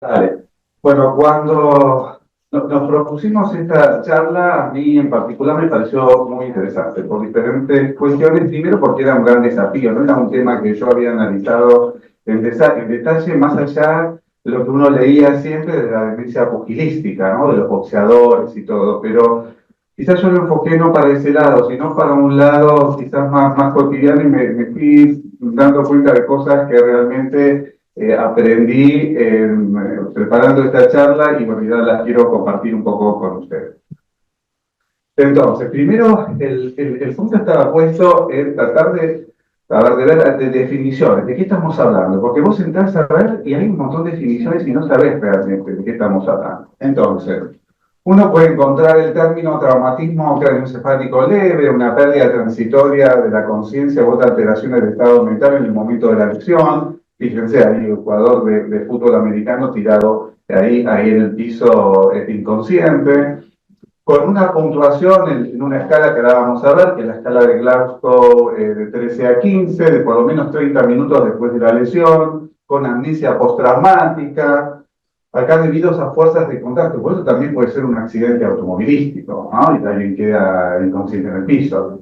Dale. Bueno, cuando nos propusimos esta charla, a mí en particular me pareció muy interesante por diferentes cuestiones. Primero, porque era un gran desafío, no era un tema que yo había analizado en detalle, más allá de lo que uno leía siempre de la demencia pugilística, ¿no? De los boxeadores y todo. Pero quizás yo lo enfoqué no para ese lado, sino para un lado quizás más cotidiano y me fui dando cuenta de cosas que realmente aprendí preparando esta charla y bueno, ya las quiero compartir un poco con ustedes. Entonces, primero, el punto estaba puesto en tratar de ver de definiciones, de qué estamos hablando, porque vos entrás a ver y hay un montón de definiciones y no sabés realmente de qué estamos hablando. Entonces, uno puede encontrar el término traumatismo craneoencefálico leve, una pérdida transitoria de la conciencia u otra alteración del estado mental en el momento de la lesión. Fíjense ahí el jugador de fútbol americano tirado ahí en el piso inconsciente, con una puntuación en una escala que ahora vamos a ver, que es la escala de Glasgow de 13 a 15, de por lo menos 30 minutos después de la lesión, con amnesia postraumática, acá debido a fuerzas de contacto. Por eso también puede ser un accidente automovilístico, ¿no? Y alguien queda inconsciente en el piso.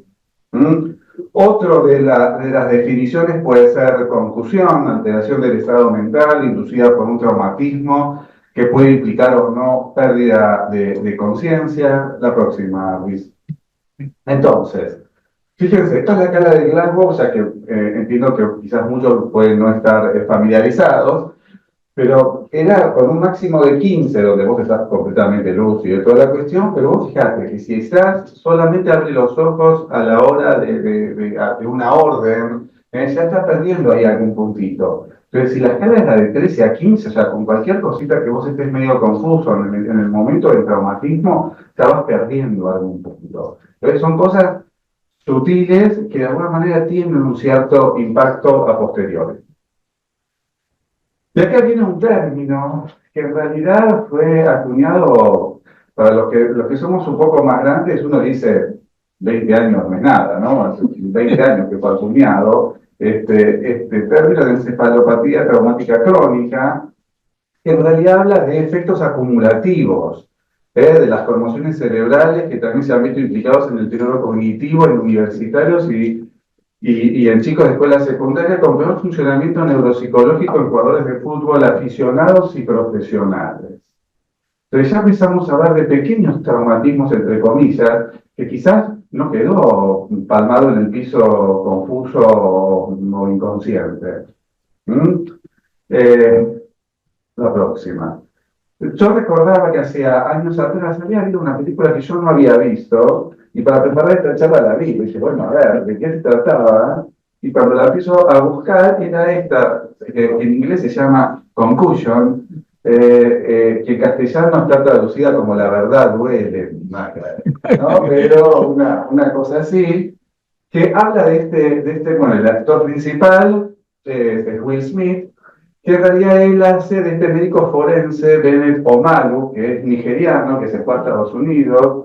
¿Mm? Otro de las definiciones puede ser confusión, alteración del estado mental inducida por un traumatismo que puede implicar o no pérdida de conciencia. La próxima, Luis. Entonces, fíjense, esta es la escala de Glasgow, o sea que entiendo que quizás muchos pueden no estar familiarizados, pero era con un máximo de 15, donde vos estás completamente lúcido de toda la cuestión, pero vos fijate que si estás, solamente abre los ojos a la hora de una orden, ya estás perdiendo ahí algún puntito. Entonces, si la escala es la de 13 a 15, o sea, con cualquier cosita que vos estés medio confuso en el momento del traumatismo, estabas perdiendo algún punto. Entonces, son cosas sutiles que de alguna manera tienen un cierto impacto a posteriori. Y acá viene un término que en realidad fue acuñado para los que somos un poco más grandes. Uno dice 20 años no es nada, ¿no? Hace 20 años que fue acuñado este término de encefalopatía traumática crónica, que en realidad habla de efectos acumulativos, de las conmociones cerebrales que también se han visto implicados en el deterioro cognitivo en universitarios y en chicos de escuela secundaria con peor funcionamiento neuropsicológico en jugadores de fútbol aficionados y profesionales. Entonces ya empezamos a hablar de pequeños traumatismos, entre comillas, que quizás no quedó palmado en el piso confuso o inconsciente. ¿Mm? Eh, la próxima. Yo recordaba que hacía años atrás había habido una película que yo no había visto, y para preparar esta charla la vi, y dije, bueno, a ver, ¿de qué se trataba? Y cuando la empiezo a buscar, era esta, que en inglés se llama Concussion, que en castellano está traducida como La verdad duele, ¿no? Pero una cosa así, que habla bueno, el actor principal, es Will Smith, que en realidad él hace de este médico forense, Bennett Omalu, que es nigeriano, que se fue a Estados Unidos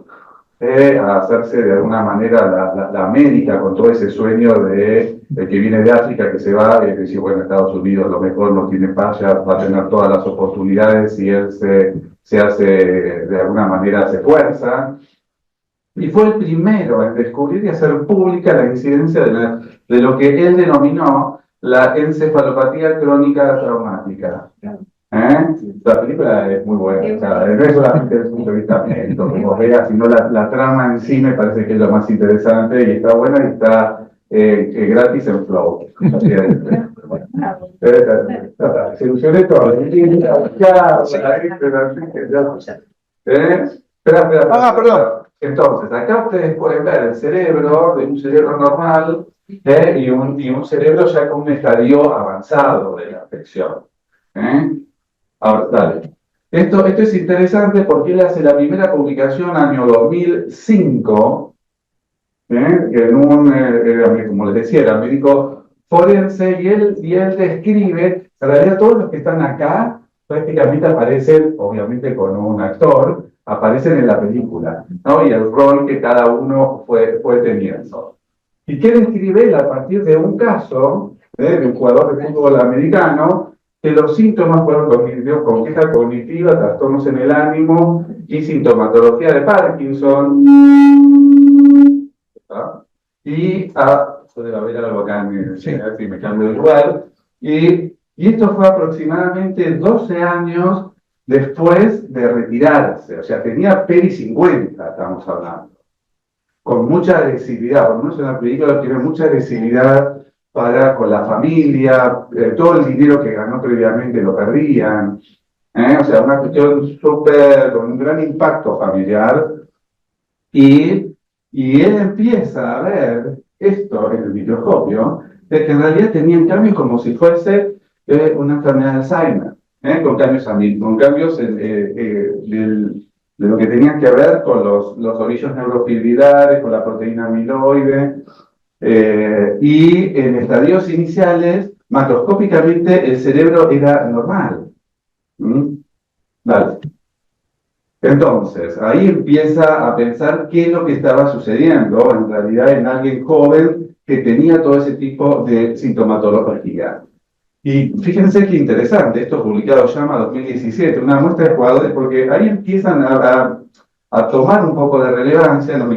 a hacerse de alguna manera la médica con todo ese sueño de que viene de África, que se va, y que dice, bueno, Estados Unidos lo mejor no tiene falla, va a tener todas las oportunidades y él se hace, de alguna manera, se fuerza. Y fue el primero en descubrir y hacer pública la incidencia de lo que él denominó la encefalopatía crónica traumática. ¿Eh? La película es muy buena, o sea, no es solamente desde el punto de vista médico, como veas, sino la trama en sí me parece que es lo más interesante y está buena y está gratis en Flow. Se ilusioné todo. Perdón. Entonces, acá ustedes pueden ver el cerebro de un cerebro normal y un cerebro ya con un estadio avanzado de la afección. Ahora, dale. Esto es interesante porque él hace la primera publicación año 2005, como les decía, era médico forense, y él describe, en realidad todos los que están acá prácticamente aparecen, obviamente con un actor, aparecen en la película, ¿no? Y el rol que cada uno fue teniendo. ¿Y qué describe él a partir de un caso de un jugador de fútbol americano que los síntomas fueron cognitivos, con queja cognitiva, trastornos en el ánimo y sintomatología de Parkinson. ¿Ah? Puede haber algo acá en el, sí, a ver si me cambio de lugar. Y esto fue aproximadamente 12 años después de retirarse, o sea, tenía peri 50, estamos hablando, con mucha agresividad, por lo menos en la película tiene mucha agresividad con la familia, todo el dinero que ganó previamente lo perdían, o sea, una cuestión súper, con un gran impacto familiar, y él empieza a ver esto en el microscopio, de que en realidad tenían cambios como si fuese una enfermedad de Alzheimer, con cambios de lo que tenían que ver con los ovillos neurofibrilares, con la proteína amiloide, y en estadios iniciales, macroscópicamente, el cerebro era normal. ¿Mm? Vale. Entonces, ahí empieza a pensar qué es lo que estaba sucediendo en realidad en alguien joven que tenía todo ese tipo de sintomatología. Y fíjense qué interesante, esto publicado llama 2017, una muestra de jugadores, porque ahí empiezan a tomar un poco de relevancia, no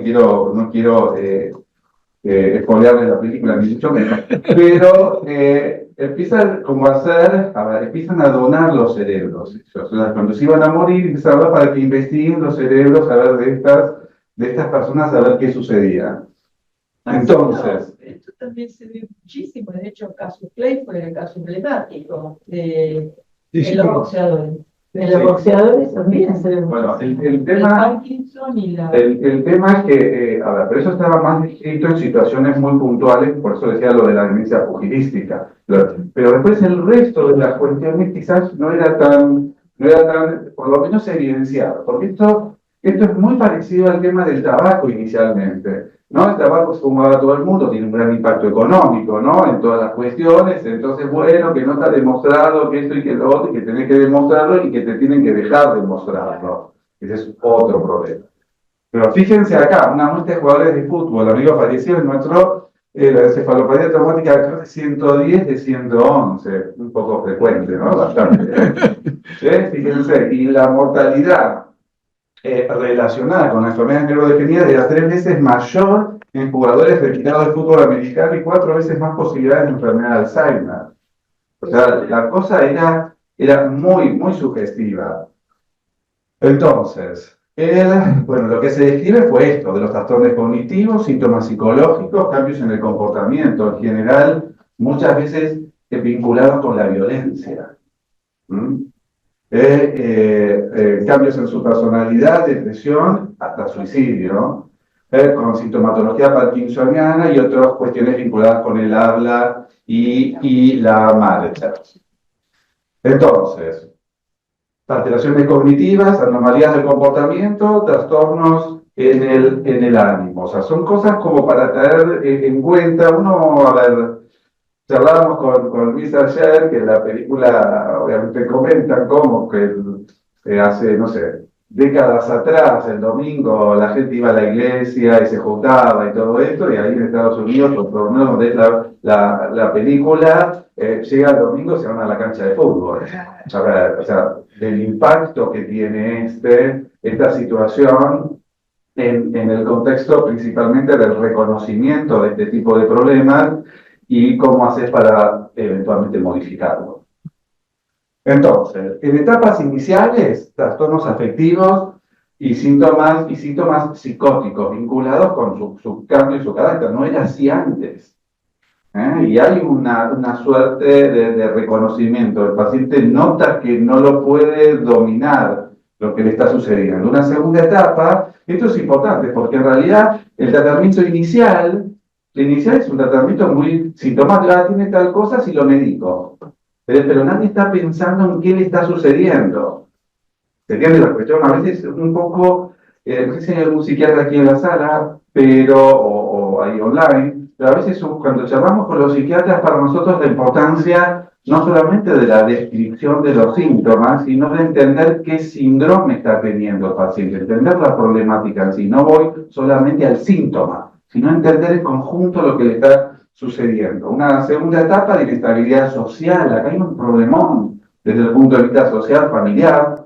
quiero spoilearles la película, ni mucho menos, pero empiezan como empiezan a donar los cerebros. O sea, cuando se iban a morir, empezaron a hablar para que investiguen los cerebros, a ver de estas personas, a ver qué sucedía. Entonces, esto también se ve muchísimo, de hecho, Casus Clay fue el caso emblemático de los boxeadores. De los boxeadores también se ve bueno, muchísimo. el tema es que, a ver, pero eso estaba más descrito en situaciones muy puntuales, por eso decía lo de la demencia pugilística. Pero después el resto de las cuestiones quizás no era tan, por lo menos evidenciado, porque esto es muy parecido al tema del tabaco inicialmente. ¿No? El tabaco se fumaba todo el mundo, tiene un gran impacto económico, ¿no? En todas las cuestiones, entonces, bueno, que no está demostrado que esto y que lo otro, y que tenés que demostrarlo y que te tienen que dejar demostrarlo. Ese es otro problema. Pero fíjense acá, una muestra de jugadores de fútbol, amigo fallecido, nuestro la encefalopatía traumática, creo que 110 de 111, un poco frecuente, ¿no? Bastante. ¿Sí? Fíjense, y la mortalidad relacionada con la enfermedad neurodegenerativa era 3 veces mayor en jugadores retirados de fútbol americano y 4 veces más posibilidades de enfermedad de Alzheimer. O sea, la cosa era muy, muy sugestiva. Entonces, bueno, lo que se describe fue esto, de los trastornos cognitivos, síntomas psicológicos, cambios en el comportamiento, en general, muchas veces vinculados con la violencia. ¿Mm? Cambios en su personalidad, depresión, hasta suicidio, con sintomatología parkinsoniana y otras cuestiones vinculadas con el habla y la marcha. Entonces, alteraciones cognitivas, anomalías del comportamiento, trastornos en el ánimo. O sea, son cosas como para tener en cuenta. Uno, a ver, charlábamos con Luis ayer, que en la película obviamente comentan cómo que hace, no sé, décadas atrás, el domingo, la gente iba a la iglesia y se juntaba y todo esto, y ahí en Estados Unidos, por lo menos donde es la película, llega el domingo y se van a la cancha de fútbol. O sea, del impacto que tiene esta situación en el contexto principalmente del reconocimiento de este tipo de problemas y cómo haces para eventualmente modificarlo. Entonces, en etapas iniciales, trastornos afectivos y síntomas psicóticos vinculados con su cambio y su carácter. No era así antes. Y hay una suerte de reconocimiento. El paciente nota que no lo puede dominar lo que le está sucediendo. Una segunda etapa, esto es importante porque en realidad el tratamiento inicial es un tratamiento muy sintomático. Tiene tal cosa si lo medico. Pero nadie está pensando en qué le está sucediendo. ¿Se entiende la cuestión? A veces un poco, no sé si hay algún psiquiatra aquí en la sala, o ahí online, pero a veces cuando charlamos con los psiquiatras, para nosotros la importancia no solamente de la descripción de los síntomas, sino de entender qué síndrome está teniendo el paciente, entender la problemática en sí. No voy solamente al síntoma, sino entender en conjunto lo que le está sucediendo. Una segunda etapa de inestabilidad social. Acá hay un problemón. desde el punto de vista social, familiar,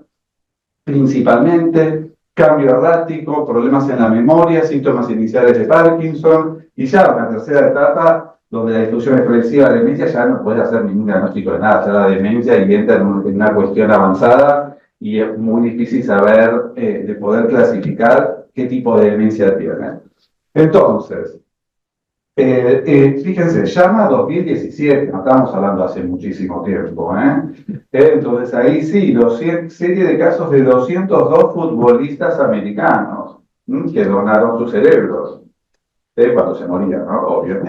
principalmente, cambio errático, problemas en la memoria, síntomas iniciales de Parkinson, y ya una tercera etapa donde la difusión expresiva de demencia ya no puede hacer ningún diagnóstico de nada, ya la demencia y entra en una cuestión avanzada y es muy difícil saber, de poder clasificar qué tipo de demencia tiene. Entonces, fíjense, llama 2017, no estamos hablando hace muchísimo tiempo, entonces ahí sí, serie de casos de 202 futbolistas americanos que donaron sus cerebros, cuando se morían, ¿no? Obvio.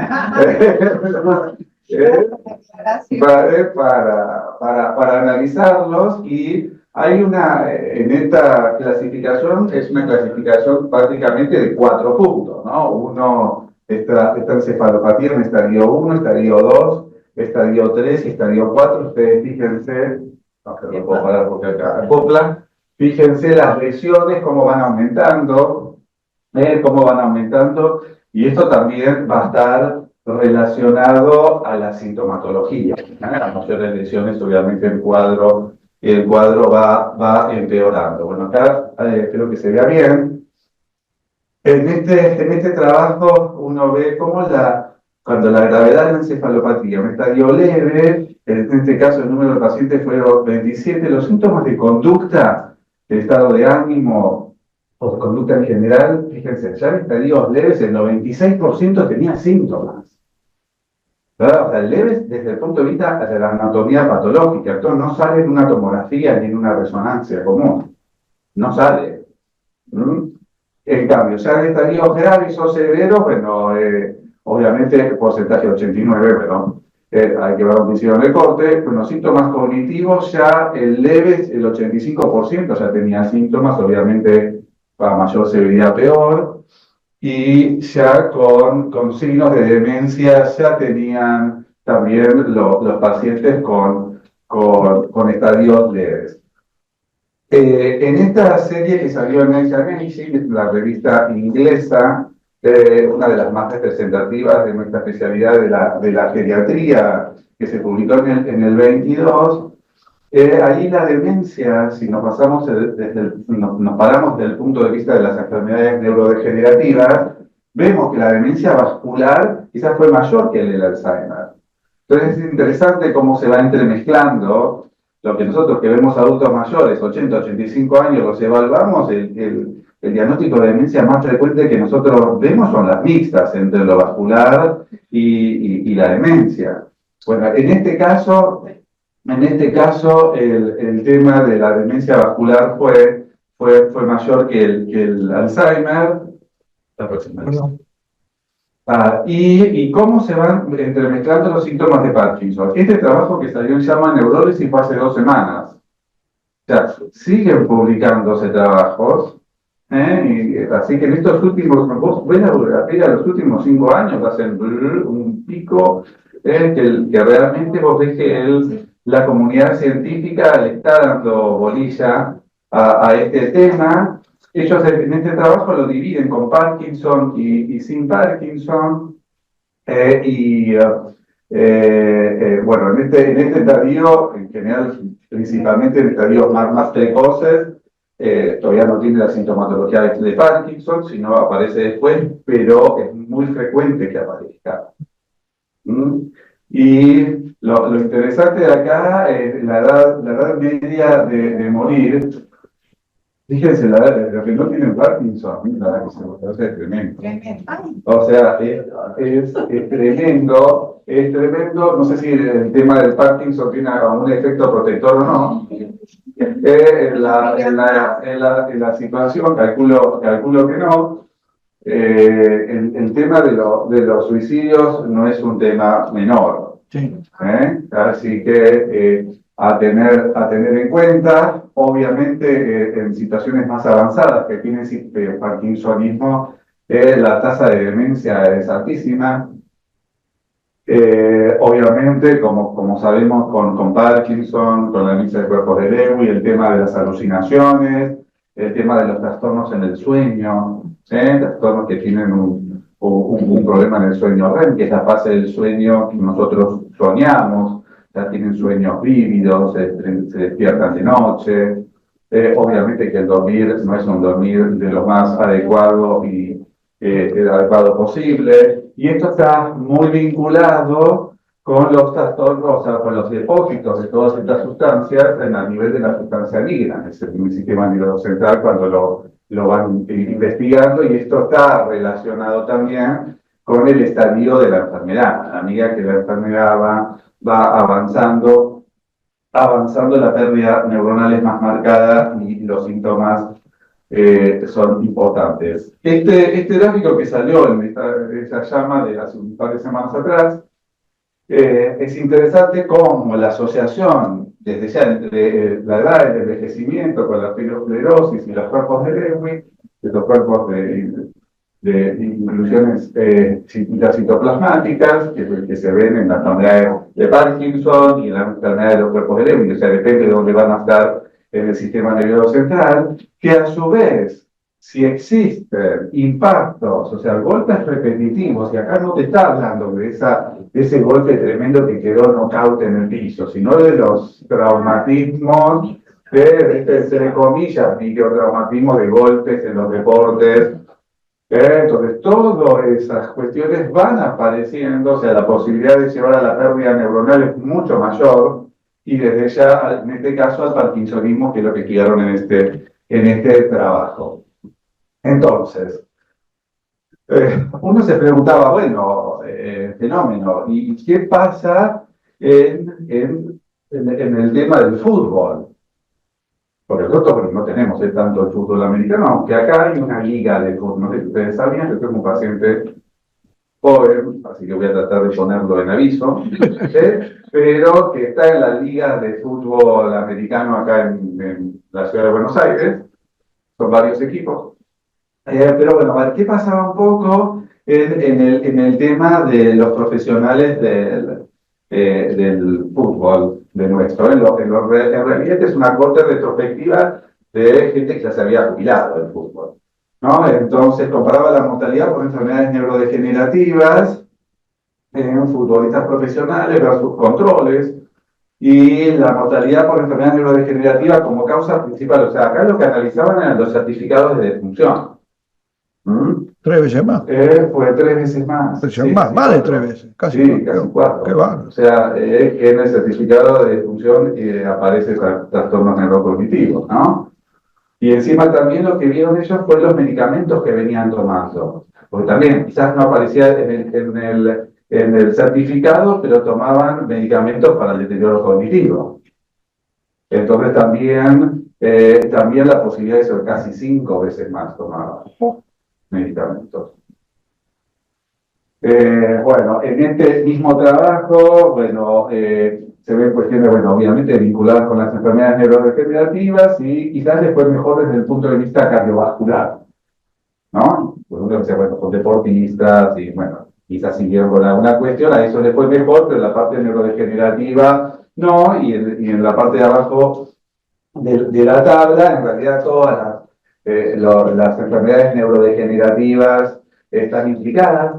Para analizarlos, y hay en esta clasificación, es una clasificación prácticamente de 4 puntos, ¿no? Uno, esta encefalopatía en estadio 1, estadio 2, estadio 3 y estadio 4. Ustedes fíjense, no se lo puedo parar porque acá acopla, fíjense las lesiones, cómo van aumentando, y esto también va a estar relacionado a la sintomatología. Las mayores lesiones, obviamente, el cuadro va empeorando. Bueno, acá espero que se vea bien. En este trabajo uno ve cómo cuando la gravedad de la encefalopatía, un estadio leve, en este caso el número de pacientes fueron 27, los síntomas de conducta, de estado de ánimo o de conducta en general, fíjense, ya en estadios leves el 96% tenía síntomas. ¿Verdad? O sea, leves desde el punto de vista de la anatomía patológica. Esto no sale en una tomografía ni en una resonancia común. No sale. En cambio, ya en estadios graves o severos, bueno, obviamente el porcentaje 89, pero hay que ver dónde hicieron el corte. Con los síntomas cognitivos, ya el leve, el 85% ya tenía síntomas, obviamente a mayor severidad peor. Y ya con signos de demencia ya tenían también los pacientes con estadios leves. En esta serie que salió en Nature Medicine, la revista inglesa, una de las más representativas de nuestra especialidad de la geriatría, que se publicó en el 22, ahí la demencia, si nos paramos desde el punto de vista de las enfermedades neurodegenerativas, vemos que la demencia vascular quizás fue mayor que el del Alzheimer. Entonces es interesante cómo se va entremezclando lo que nosotros que vemos adultos mayores, 80, 85 años, los evaluamos, el diagnóstico de demencia más frecuente que nosotros vemos son las mixtas entre lo vascular y la demencia. Bueno, en este caso, el tema de la demencia vascular fue mayor que el Alzheimer. La próxima. Y cómo se van entremezclando los síntomas de Parkinson. Este trabajo que salió en JAMA Neurology fue hace 2 semanas. O sea, siguen publicándose trabajos, así que en estos últimos, vos ves la bibliografía de los últimos 5 años, hacen un pico, que realmente vos ves que la comunidad científica le está dando bolilla a este tema. Ellos en este trabajo lo dividen con Parkinson y sin Parkinson. Bueno, en este estadio, en general, principalmente en estadios más precoces, todavía no tiene la sintomatología de Parkinson, sino aparece después, pero es muy frecuente que aparezca. Y lo interesante de acá es la edad media de morir. Fíjense, lo que no tienen Parkinson, la verdad que es tremendo. O sea, es tremendo, no sé si el tema del Parkinson tiene algún efecto protector o no. En la situación, calculo que no. El tema de los suicidios no es un tema menor. Sí. Así que a tener en cuenta, obviamente en situaciones más avanzadas que tienen parkinsonismo, la tasa de demencia es altísima. Obviamente, como sabemos, con Parkinson, con la demencia de cuerpos de Lewy, el tema de las alucinaciones, el tema de los trastornos en el sueño, trastornos que tienen un problema en el sueño REM, que es la fase del sueño que nosotros soñamos. ya tienen sueños vívidos, se despiertan de noche. Obviamente que el dormir no es un dormir de lo más adecuado y adecuado posible. Y esto está muy vinculado con los trastornos, o sea, con los depósitos de todas estas sustancias a nivel de la sustancia negra, es el sistema nerviocentral cuando lo van investigando, y esto está relacionado también con el estadio de la enfermedad. A medida que la enfermedad va avanzando, la pérdida neuronal es más marcada y los síntomas son importantes. Este gráfico que salió en esa llama de hace un par de semanas atrás, es interesante cómo la asociación desde ya entre la edad del envejecimiento con la arteriosclerosis y los cuerpos de Lewy, estos cuerpos de inclusiones citoplasmáticas que se ven en la enfermedad de Parkinson y en la enfermedad de los cuerpos de Lewy, o sea, depende de dónde van a estar en el sistema nervioso central, que a su vez, si existen impactos, o sea, golpes repetitivos, y acá no te está hablando de ese golpe tremendo que quedó nocaut en el piso, sino de los traumatismos, entre comillas, microtraumatismos de golpes en los deportes. Entonces, todas esas cuestiones van apareciendo, o sea, la posibilidad de llevar a la pérdida neuronal es mucho mayor, y desde ya, en este caso, al parkinsonismo, que es lo que quedaron en este trabajo. Entonces, uno se preguntaba, bueno, fenómeno, ¿y qué pasa en el tema del fútbol? Porque nosotros no tenemos tanto el fútbol americano, aunque acá hay una liga de fútbol. No sé si ustedes sabían, yo tengo un paciente joven, así que voy a tratar de ponerlo en aviso, pero que está en la liga de fútbol americano acá en la ciudad de Buenos Aires. Son varios equipos. Pero bueno, a ver, ¿qué pasaba un poco en el tema de los profesionales del fútbol de nuestro? En realidad es una corte retrospectiva de gente que ya se había jubilado del fútbol, ¿no? Entonces comparaba la mortalidad por enfermedades neurodegenerativas en futbolistas profesionales versus controles, y la mortalidad por enfermedades neurodegenerativas como causa principal. O sea, acá lo que analizaban eran los certificados de defunción. 3 veces más. Fue 3 veces más. Sí, más de 3 veces, casi, sí, casi 4. Qué bárbaro. O sea, que en el certificado de defunción aparece trastornos neurocognitivos, ¿no? Y encima también lo que vieron ellos fue los medicamentos que venían tomando. Porque también quizás no aparecía en el certificado, pero tomaban medicamentos para el deterioro cognitivo. Entonces también la posibilidad de ser casi 5 veces más tomaban medicamentos. Bueno, en este mismo trabajo, bueno, se ven cuestiones, bueno, obviamente vinculadas con las enfermedades neurodegenerativas, y quizás les fue mejor desde el punto de vista cardiovascular, ¿no? Pues uno dice, bueno, son deportistas y, bueno, quizás siguieron con alguna cuestión, a eso les fue mejor, pero la parte neurodegenerativa no, y en la parte de abajo de la tabla, en realidad todas las enfermedades neurodegenerativas están implicadas.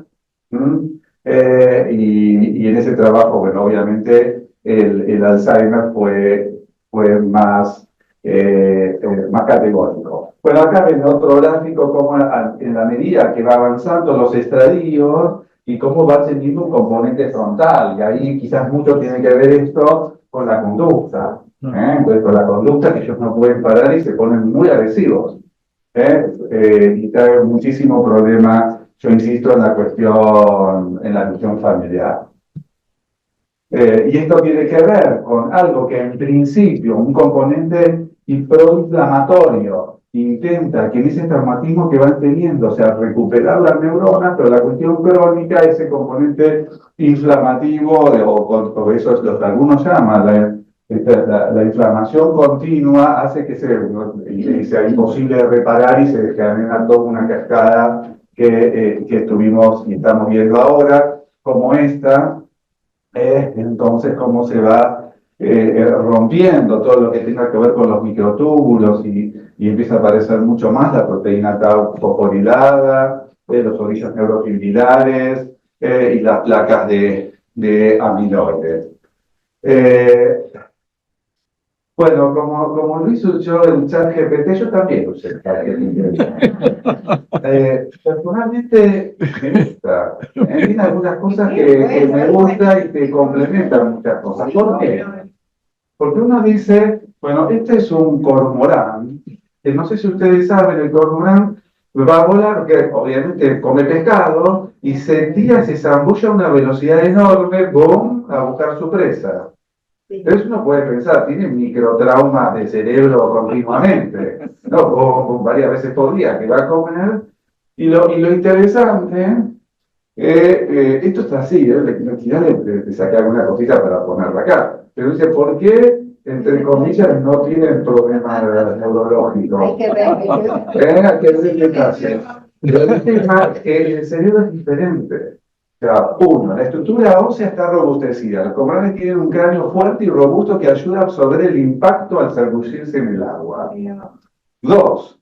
Y en ese trabajo, bueno, obviamente el Alzheimer fue más categórico. Bueno, acá ven otro gráfico, como en la medida que va avanzando los estadios y cómo va teniendo un componente frontal, y ahí quizás mucho tiene que ver esto con la conducta. Entonces, con la conducta, que ellos no pueden parar y se ponen muy agresivos. Y trae muchísimo problema, yo insisto, en la cuestión familiar. Y esto tiene que ver con algo que en principio, un componente proinflamatorio, intenta que en ese traumatismo que van teniendo, o sea, recuperar las neuronas, pero la cuestión crónica, ese componente inflamativo, o eso es lo que algunos llaman la inflamación continua, hace que sea imposible de reparar y se genera toda una cascada que estuvimos y estamos viendo ahora, como esta. Entonces, cómo se va rompiendo todo lo que tenga que ver con los microtúbulos, y empieza a aparecer mucho más la proteína tau fosforilada, los orillos neurofibrilares y las placas de amiloides. Bueno, como Luis usó el chat GPT, yo también usé el chat GPT. Personalmente me gusta. Tiene algunas cosas que me gustan y que complementan muchas cosas. ¿Por qué? Porque uno dice, bueno, este es un cormorán, que no sé si ustedes saben, el cormorán va a volar, que obviamente come pescado, y se tira, se zambulla a una velocidad enorme, ¡bum!, a buscar su presa. Entonces uno puede pensar, tiene microtraumas de cerebro continuamente, ¿no? O varias veces por día que va a comer. Y lo interesante, esto está así, le saqué alguna cosita para ponerla acá. Pero dice, ¿por qué, entre comillas, no tienen problemas neurológicos? Hay que ver qué pasa. Pero el tema es que el cerebro es diferente. O sea, uno, la estructura ósea está robustecida. Los cormoranes tienen un cráneo fuerte y robusto que ayuda a absorber el impacto al zambullirse en el agua. Dos,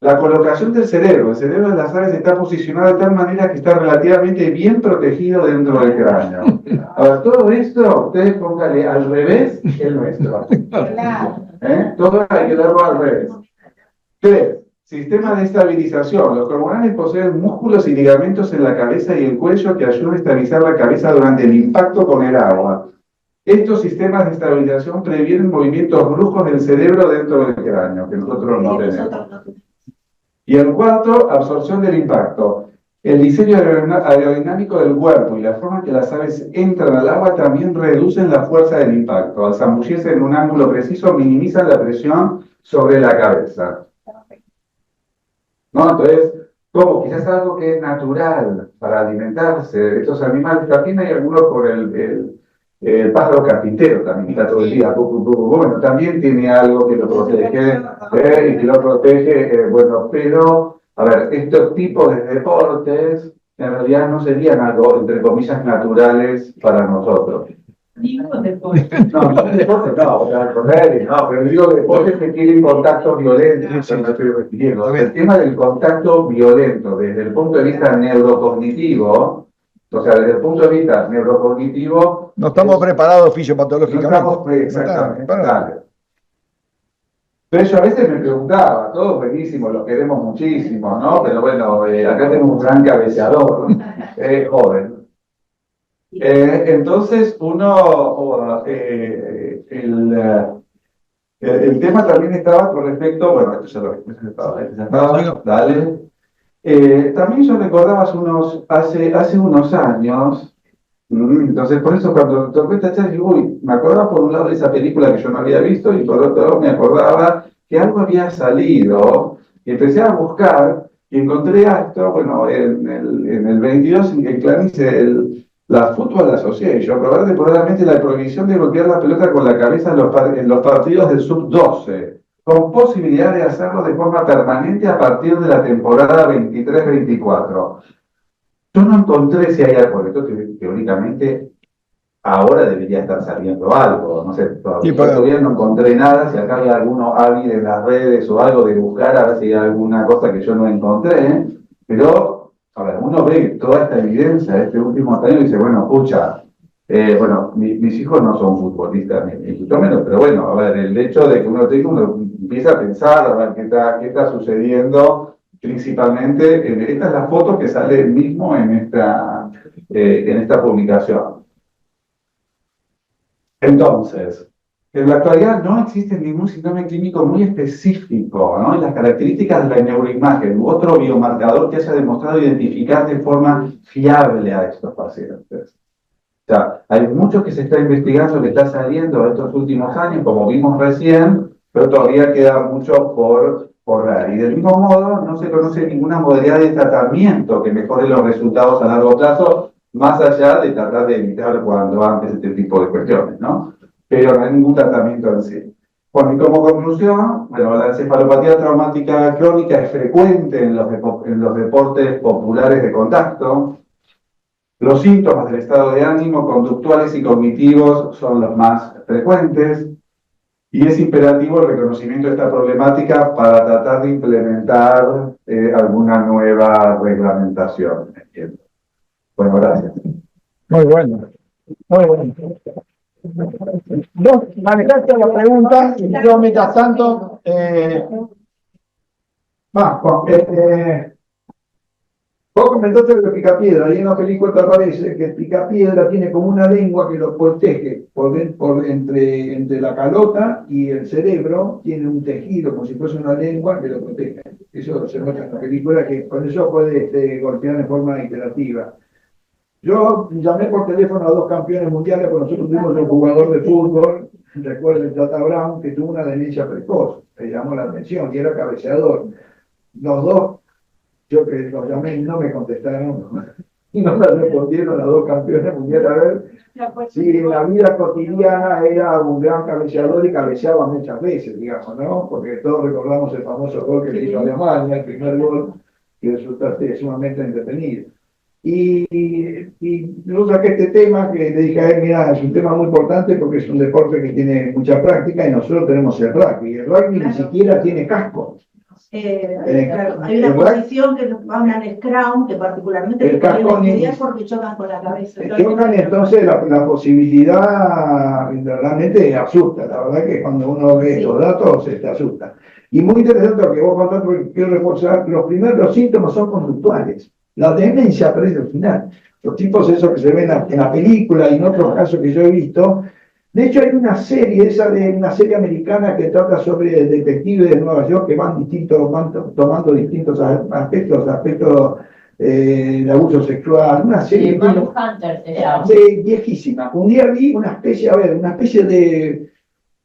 la colocación del cerebro. El cerebro de las aves está posicionado de tal manera que está relativamente bien protegido dentro del cráneo. Ahora, todo esto, ustedes pónganle al revés el nuestro. Todo hay que darlo al revés. Tres, sistema de estabilización. Los cormoranes poseen músculos y ligamentos en la cabeza y el cuello que ayudan a estabilizar la cabeza durante el impacto con el agua. Estos sistemas de estabilización previenen movimientos bruscos del cerebro dentro del cráneo, que nosotros no tenemos. Y el cuarto, absorción del impacto. El diseño aerodinámico del cuerpo y la forma en que las aves entran al agua también reducen la fuerza del impacto. Al zambullirse en un ángulo preciso, minimizan la presión sobre la cabeza. ¿No? Entonces, como quizás algo que es natural para alimentarse de estos animales, también hay algunos por el pájaro carpintero, también está todo el día, bueno, también tiene algo que lo protege, y que lo protege, bueno, pero, a ver, estos tipos de deportes en realidad no serían algo, entre comillas, naturales para nosotros. Ningún deporte. No, deportes no, o sea, correr, no, pero digo deportes que tienen contacto violento, no estoy refiriendo. El tema del contacto violento desde el punto de vista neurocognitivo, o sea, desde el punto de vista neurocognitivo... No estamos preparados fisiopatológicamente. No estamos, exactamente, dale. Pero yo a veces me preguntaba, todos buenísimos, los queremos muchísimo, ¿no? Pero bueno, acá tenemos un gran cabeceador, joven. Entonces, el tema también estaba con respecto, bueno, esto ya lo estaba, dale. También yo recordaba hace unos años, entonces por eso cuando tocó esta charla, uy, me acordaba por un lado de esa película que yo no había visto y por otro lado me acordaba que algo había salido y empecé a buscar y encontré esto, bueno, en el 22 en Clarín la Football Association aprobó temporalmente la prohibición de golpear la pelota con la cabeza en los partidos del sub-12, con posibilidad de hacerlo de forma permanente a partir de la temporada 23-24. Yo no encontré si hay algo de esto, que teóricamente ahora debería estar saliendo algo, no sé, todavía no encontré nada, si acá hay alguno hábil en las redes o algo de buscar, a ver si hay alguna cosa que yo no encontré, pero... A ver, uno ve toda esta evidencia de este último año y dice, bueno, escucha, bueno, mis hijos no son futbolistas, ni mucho menos, pero bueno, a ver, el hecho de que uno empieza a pensar, a ver qué está sucediendo, principalmente, esta es la foto que sale mismo en esta publicación. Entonces, en la actualidad no existe ningún síndrome clínico muy específico, ¿no? Y las características de la neuroimagen u otro biomarcador que haya demostrado identificar de forma fiable a estos pacientes. O sea, hay mucho que se está investigando, que está saliendo estos últimos años, como vimos recién, pero todavía queda mucho por ver. Y del mismo modo, no se conoce ninguna modalidad de tratamiento que mejore los resultados a largo plazo, más allá de tratar de evitar cuando antes este tipo de cuestiones, ¿no? Pero no hay ningún tratamiento en sí. Bueno, y como conclusión, bueno, la encefalopatía traumática crónica es frecuente en los deportes populares de contacto. Los síntomas del estado de ánimo, conductuales y cognitivos son los más frecuentes. Y es imperativo el reconocimiento de esta problemática para tratar de implementar alguna nueva reglamentación. Bueno, gracias. Muy bueno. Muy bueno. Vos manejaste la pregunta y yo mientras tanto, vos comentaste lo de Picapiedra, y en la película te aparece que el Picapiedra tiene como una lengua que lo protege entre la calota y el cerebro, tiene un tejido como si fuese una lengua que lo protege. Eso se muestra en la película, que con eso puede golpear de forma interactiva. Yo llamé por teléfono a 2 campeones mundiales, porque nosotros tuvimos un jugador de fútbol, recuerdo el Tata Brown, que tuvo una demencia precoz, me llamó la atención, y era cabeceador. Los dos, yo que los llamé, no me contestaron, no me respondieron a 2 campeones mundiales. A ver si en la vida cotidiana era un gran cabeceador y cabeceaba muchas veces, digamos, ¿no? Porque todos recordamos el famoso gol que le hizo a Alemania, el primer gol, que resulta sumamente entretenido. Y yo saqué este tema que le dije a él, mira, es un tema muy importante porque es un deporte que tiene mucha práctica y nosotros tenemos el rugby. El rugby ni siquiera tiene casco. Claro, hay una posición que hablan el crown, que particularmente el casco porque chocan con la cabeza. Chocan, y entonces la posibilidad realmente asusta. La verdad que cuando uno ve estos datos se te asusta. Y muy interesante lo que vos contaste, porque quiero reforzar, los síntomas son conductuales. La demencia aparece al final. Los tipos esos que se ven en la película y en otros casos que yo he visto. De hecho, hay una serie americana que trata sobre detectives de Nueva York que van tomando distintos aspectos de abuso sexual. Una serie viejísima. Un día vi una especie de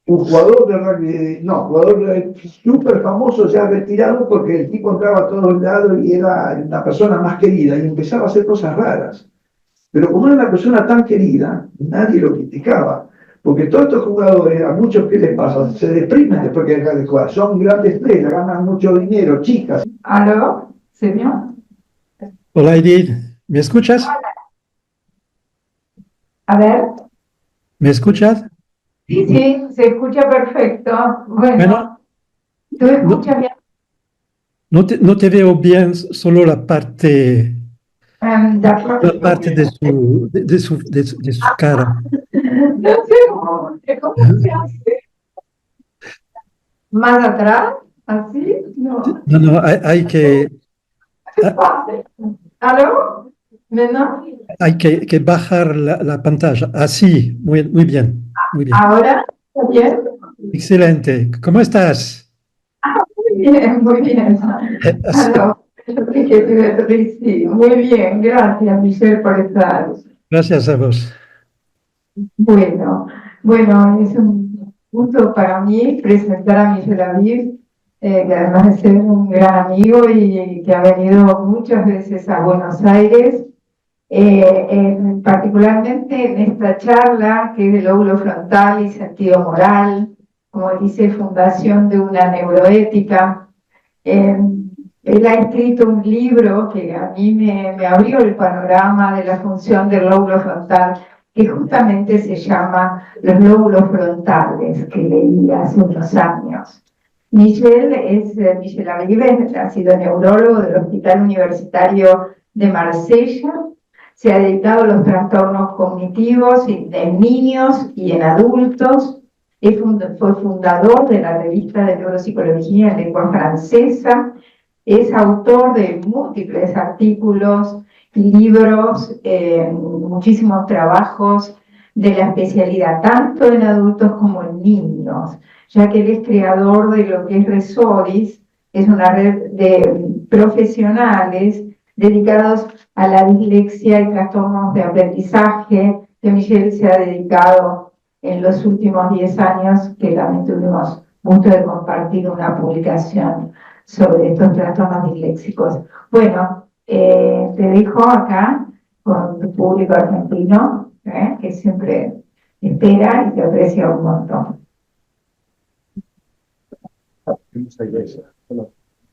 un jugador de rugby, jugador súper famoso, ya retirado, porque el tipo entraba a todos lados y era la persona más querida y empezaba a hacer cosas raras. Pero como era una persona tan querida, nadie lo criticaba. Porque todos estos jugadores, a muchos, ¿qué les pasa? Se deprimen después que dejan de jugar. Son grandes estrellas, ganan mucho dinero, chicas. ¿Aló? ¿Señor? Hola Edith, ¿me escuchas? A ver. ¿Me escuchas? Sí, sí, se escucha perfecto. Bueno, ¿tú escuchas bien? No te veo bien, solo la parte de su cara. No sé cómo se hace. ¿Más atrás? ¿Así? No. No, hay que... ¿Aló? ¿Menos? Hay que bajar la pantalla. Así, muy bien. Muy bien. ¿Ahora? ¿Está bien? Excelente. ¿Cómo estás? Muy bien. ¿Aló? Sí, muy bien. Gracias, Michelle, por estar. Gracias a vos. Bueno, es un gusto para mí presentar a Michelle Aviv, que además de ser un gran amigo y que ha venido muchas veces a Buenos Aires, particularmente en esta charla que es de lóbulo frontal y sentido moral, como dice, fundación de una neuroética. Él ha escrito un libro que a mí me abrió el panorama de la función del lóbulo frontal, que justamente se llama Los lóbulos frontales, que leí hace unos años. Michelle Aviv ha sido neurólogo del Hospital Universitario de Marsella, se ha dedicado a los trastornos cognitivos en niños y en adultos, fue fundador de la revista de neuropsicología en lengua francesa, es autor de múltiples artículos, libros, muchísimos trabajos de la especialidad, tanto en adultos como en niños, ya que él es creador de lo que es Resodis, es una red de profesionales dedicados a la dislexia y trastornos de aprendizaje, que Michelle se ha dedicado en los últimos 10 años, que también tuvimos gusto de compartir una publicación sobre estos trastornos disléxicos. Bueno, te dejo acá con tu público argentino, que siempre espera y te aprecia un montón.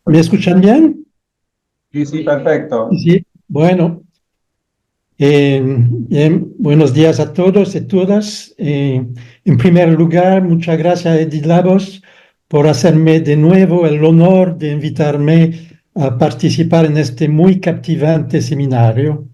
¿Me escuchan bien? Sí, perfecto. Sí, bueno. Buenos días a todos y todas. En primer lugar, muchas gracias a Edith Labos por hacerme de nuevo el honor de invitarme a participar en este muy captivante seminario.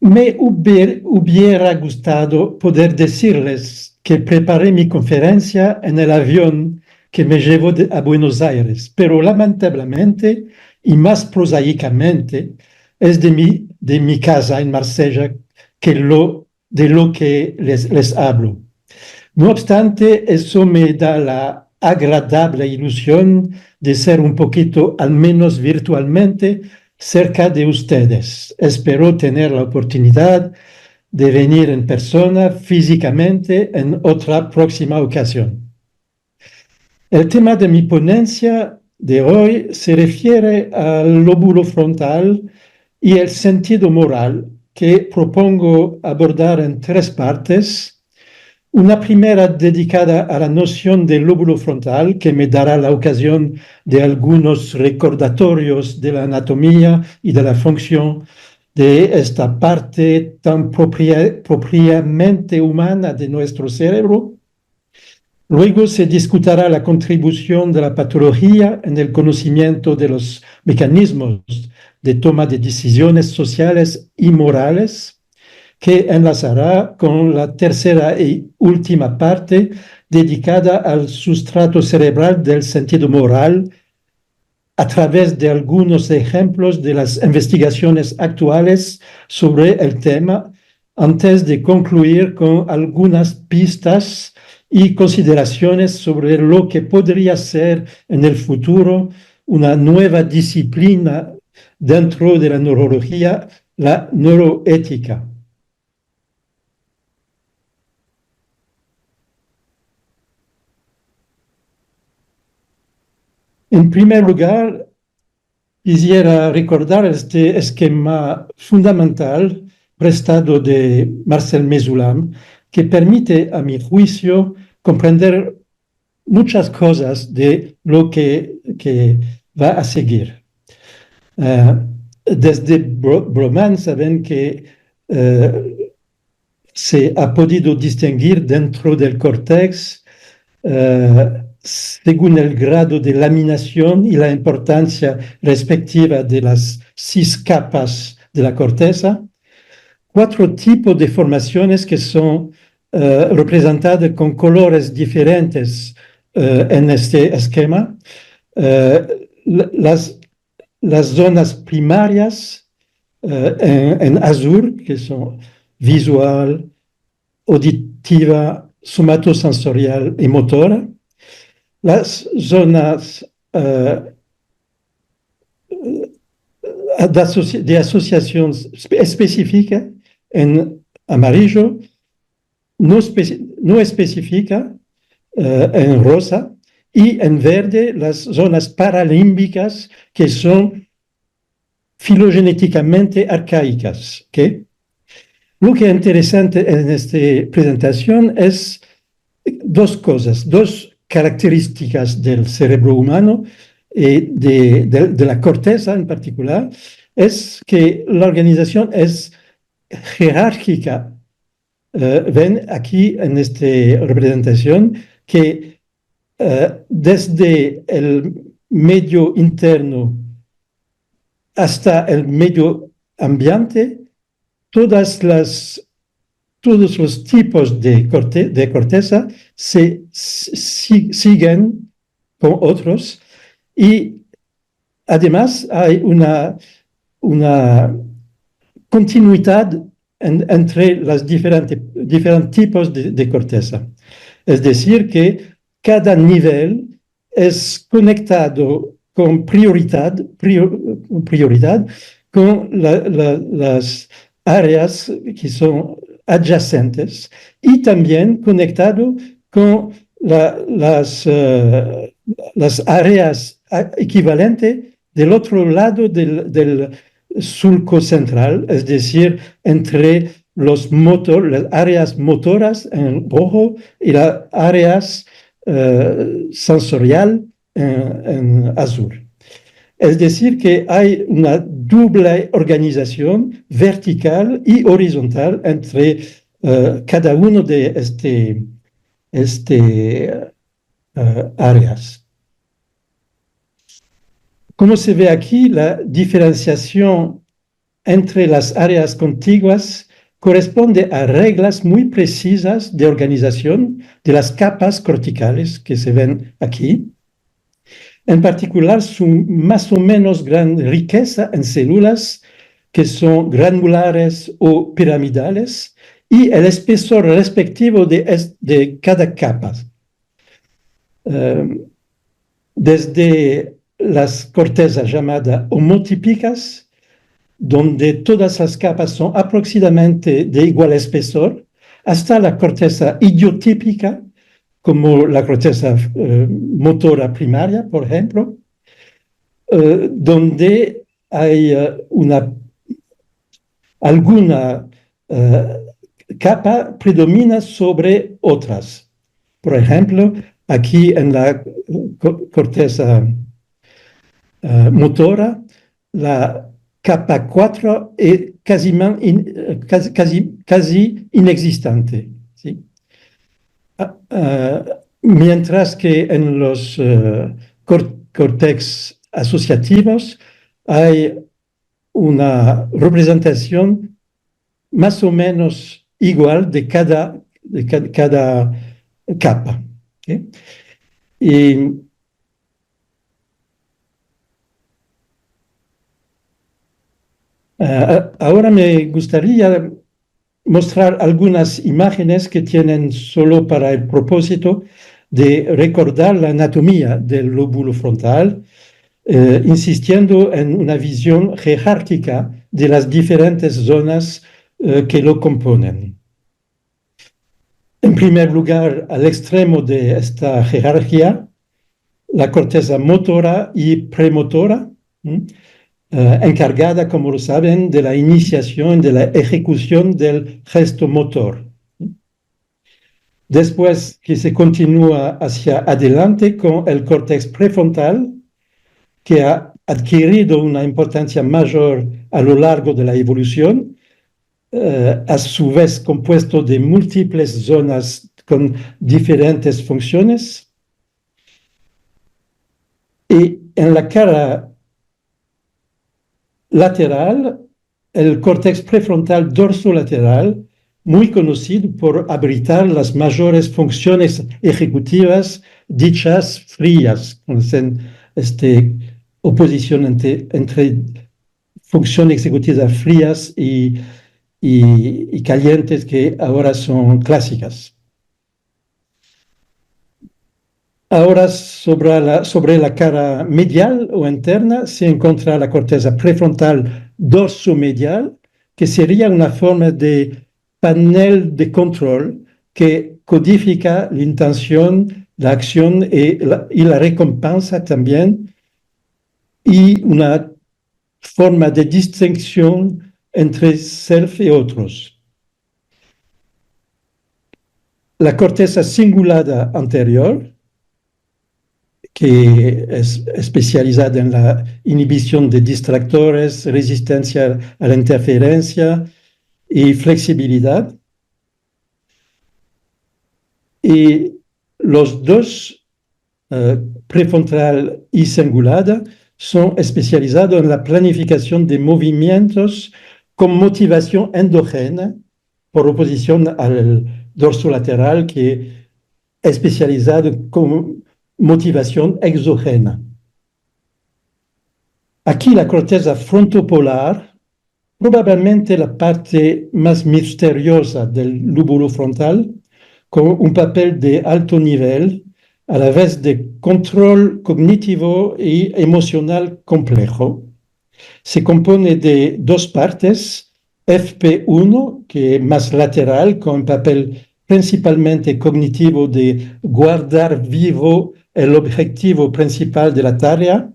Me hubiera gustado poder decirles que preparé mi conferencia en el avión que me llevó a Buenos Aires, pero lamentablemente y más prosaicamente es de mi casa en Marsella de lo que les hablo. No obstante, eso me da la agradable ilusión de ser un poquito, al menos virtualmente, cerca de ustedes. Espero tener la oportunidad de venir en persona, físicamente, en otra próxima ocasión. El tema de mi ponencia de hoy se refiere al lóbulo frontal y el sentido moral que propongo abordar en tres partes. Una primera dedicada a la noción del lóbulo frontal, que me dará la ocasión de algunos recordatorios de la anatomía y de la función de esta parte tan propiamente humana de nuestro cerebro. Luego se discutirá la contribución de la patología en el conocimiento de los mecanismos de toma de decisiones sociales y morales, que enlazará con la tercera y última parte dedicada al sustrato cerebral del sentido moral a través de algunos ejemplos de las investigaciones actuales sobre el tema, antes de concluir con algunas pistas y consideraciones sobre lo que podría ser en el futuro una nueva disciplina dentro de la neurología, la neuroética. En primer lugar, quisiera recordar este esquema fundamental prestado de Marcel Mesulam, que permite, a mi juicio, comprender muchas cosas de lo que va a seguir. Desde Broman saben que se ha podido distinguir dentro del córtex según el grado de laminación y la importancia respectiva de las 6 capas de la corteza, 4 tipos de formaciones que son representadas con colores diferentes en este esquema. Las zonas primarias en azul, que son visual, auditiva, somatosensorial y motora. Las zonas de asociación específica en amarillo, no específica en rosa, y en verde las zonas paralímbicas que son filogenéticamente arcaicas. ¿Okay? Lo que es interesante en esta presentación es 2 cosas, 2 características del cerebro humano y de la corteza en particular, es que la organización es jerárquica. Ven aquí en esta representación que desde el medio interno hasta el medio ambiente, todos los tipos de corteza siguen con otros, y además hay una continuidad entre los diferentes tipos de corteza. Es decir, que cada nivel es conectado con prioridad con las áreas que son adyacentes, y también conectado con las áreas equivalentes del otro lado del surco central, es decir, entre las áreas motoras en rojo y las áreas sensorial en azul. Es decir, que hay una doble organización vertical y horizontal entre cada uno de áreas. Como se ve aquí, la diferenciación entre las áreas contiguas corresponde a reglas muy precisas de organización de las capas corticales que se ven aquí. En particular, su más o menos gran riqueza en células que son granulares o piramidales y el espesor respectivo de cada capa. Desde las cortezas llamadas homotípicas, donde todas las capas son aproximadamente de igual espesor, hasta la corteza idiotípica, como la corteza motora primaria, por ejemplo, donde hay alguna capa predomina sobre otras. Por ejemplo, aquí en la corteza motora, la capa 4 es casi inexistente. ¿Sí? Mientras que en los córtex asociativos hay una representación más o menos igual de cada capa. ¿Okay? Y ahora me gustaría mostrar algunas imágenes que tienen solo para el propósito de recordar la anatomía del lóbulo frontal, insistiendo en una visión jerárquica de las diferentes zonas que lo componen. En primer lugar, al extremo de esta jerarquía, la corteza motora y premotora, encargada, como lo saben, de la iniciación, de la ejecución del gesto motor. Después que se continúa hacia adelante con el córtex prefrontal, que ha adquirido una importancia mayor a lo largo de la evolución, a su vez compuesto de múltiples zonas con diferentes funciones. Y en la cara lateral, el córtex prefrontal dorsolateral, muy conocido por habilitar las mayores funciones ejecutivas dichas frías, conocen oposición entre funciones ejecutivas frías y calientes que ahora son clásicas. Ahora sobre la cara medial o interna se encuentra la corteza prefrontal dorsomedial, que sería una forma de panel de control que codifica la intención, la acción y la recompensa también, y una forma de distinción entre self y otros. La corteza cingulada anterior, que es especializada en la inhibición de distractores, resistencia a la interferencia y flexibilidad. Y los dos, prefrontal y cingulada, son especializados en la planificación de movimientos con motivación endógena, por oposición al dorsolateral, que es especializado con motivación exógena. Aquí la corteza frontopolar, probablemente la parte más misteriosa del lóbulo frontal, con un papel de alto nivel, a la vez de control cognitivo y emocional complejo. Se compone de dos partes, FP1, que es más lateral, con un papel principalmente cognitivo de guardar vivo el objetivo principal de la tarea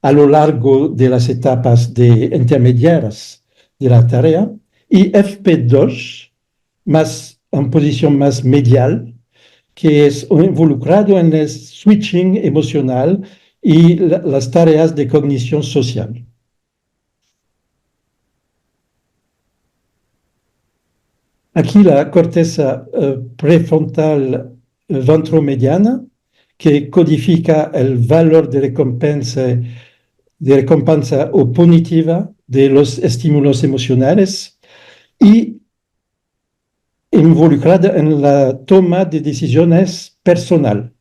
a lo largo de las etapas intermediarias de la tarea, y FP2, en posición más medial, que es involucrado en el switching emocional y las tareas de cognición social. Aquí la corteza prefrontal ventromediana, que codifica el valor de recompensa o punitiva de los estímulos emocionales y involucrada en la toma de decisiones personal.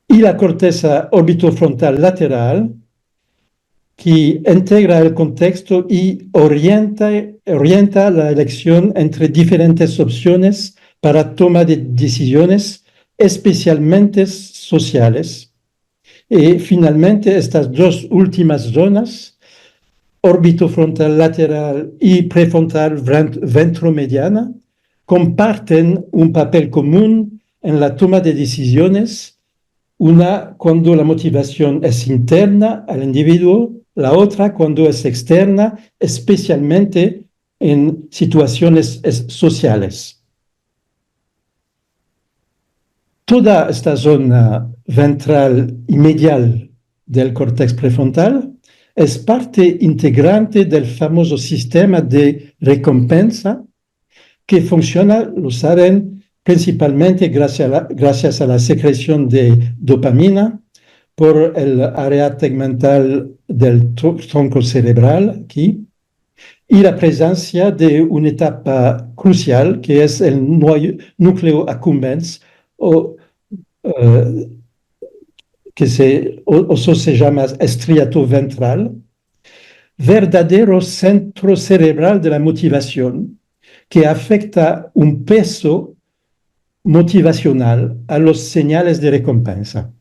Y la corteza orbitofrontal lateral, que integra el contexto y orienta la elección entre diferentes opciones para toma de decisiones, especialmente sociales. Y finalmente, estas dos últimas zonas, orbitofrontal lateral y prefrontal ventromediana, comparten un papel común en la toma de decisiones, una cuando la motivación es interna al individuo, la otra cuando es externa, especialmente en situaciones sociales. Toda esta zona ventral y medial del córtex prefrontal es parte integrante del famoso sistema de recompensa que funciona, lo saben, principalmente gracias a la secreción de dopamina por el área tegmental del tronco cerebral aquí, y la presencia de una etapa crucial que es el núcleo accumbens, o se llama estriato ventral, verdadero centro cerebral de la motivación que afecta un peso motivacional a los señales de recompensa.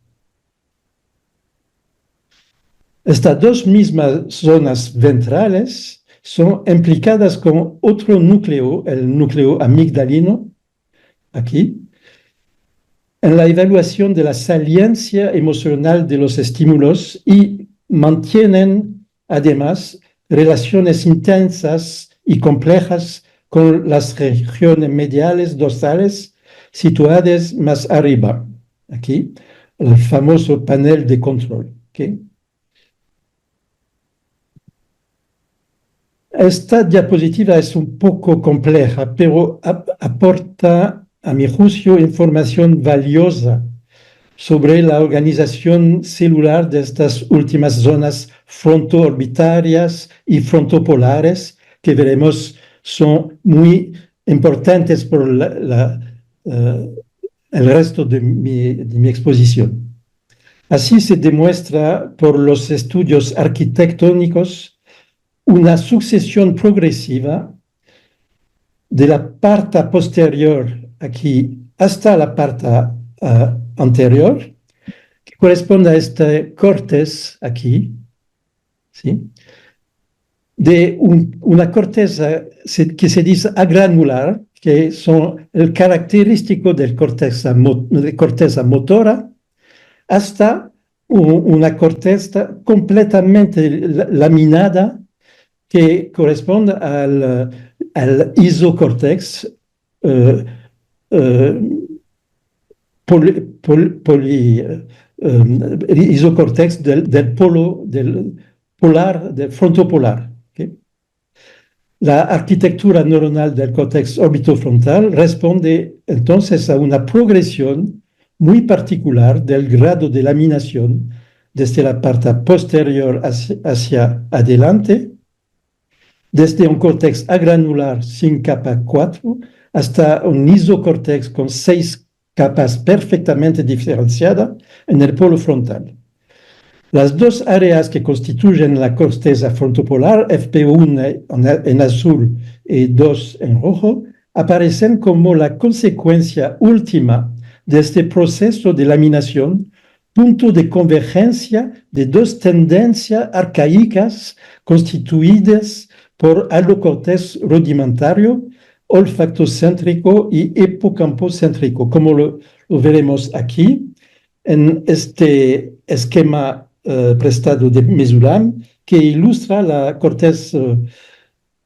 Estas dos mismas zonas ventrales son implicadas con otro núcleo, el núcleo amigdalino, aquí, en la evaluación de la saliencia emocional de los estímulos y mantienen, además, relaciones intensas y complejas con las regiones mediales dorsales situadas más arriba, aquí, el famoso panel de control. ¿Okay? Esta diapositiva es un poco compleja, pero aporta, a mi juicio, información valiosa sobre la organización celular de estas últimas zonas frontoorbitarias y frontopolares, que veremos son muy importantes por el resto de mi exposición. Así se demuestra por los estudios arquitectónicos una sucesión progresiva de la parte posterior aquí hasta la parte anterior, que corresponde a este córtex aquí, ¿sí? De una corteza que se dice agranular, que son el característico del corteza motora, hasta una corteza completamente laminada que corresponde al isocórtex isocórtex del polo del frontopolar. ¿Okay? La arquitectura neuronal del córtex orbitofrontal responde entonces a una progresión muy particular del grado de laminación desde la parte posterior hacia adelante, desde un córtex agranular sin capa 4 hasta un isocórtex con 6 capas perfectamente diferenciadas en el polo frontal. Las dos áreas que constituyen la corteza frontopolar, FP1 en azul y 2 en rojo, aparecen como la consecuencia última de este proceso de laminación, punto de convergencia de dos tendencias arcaicas constituidas por alocórtex rudimentario, olfactocéntrico y hipocampocéntrico, como lo veremos aquí en este esquema prestado de Mesulam, que ilustra la corteza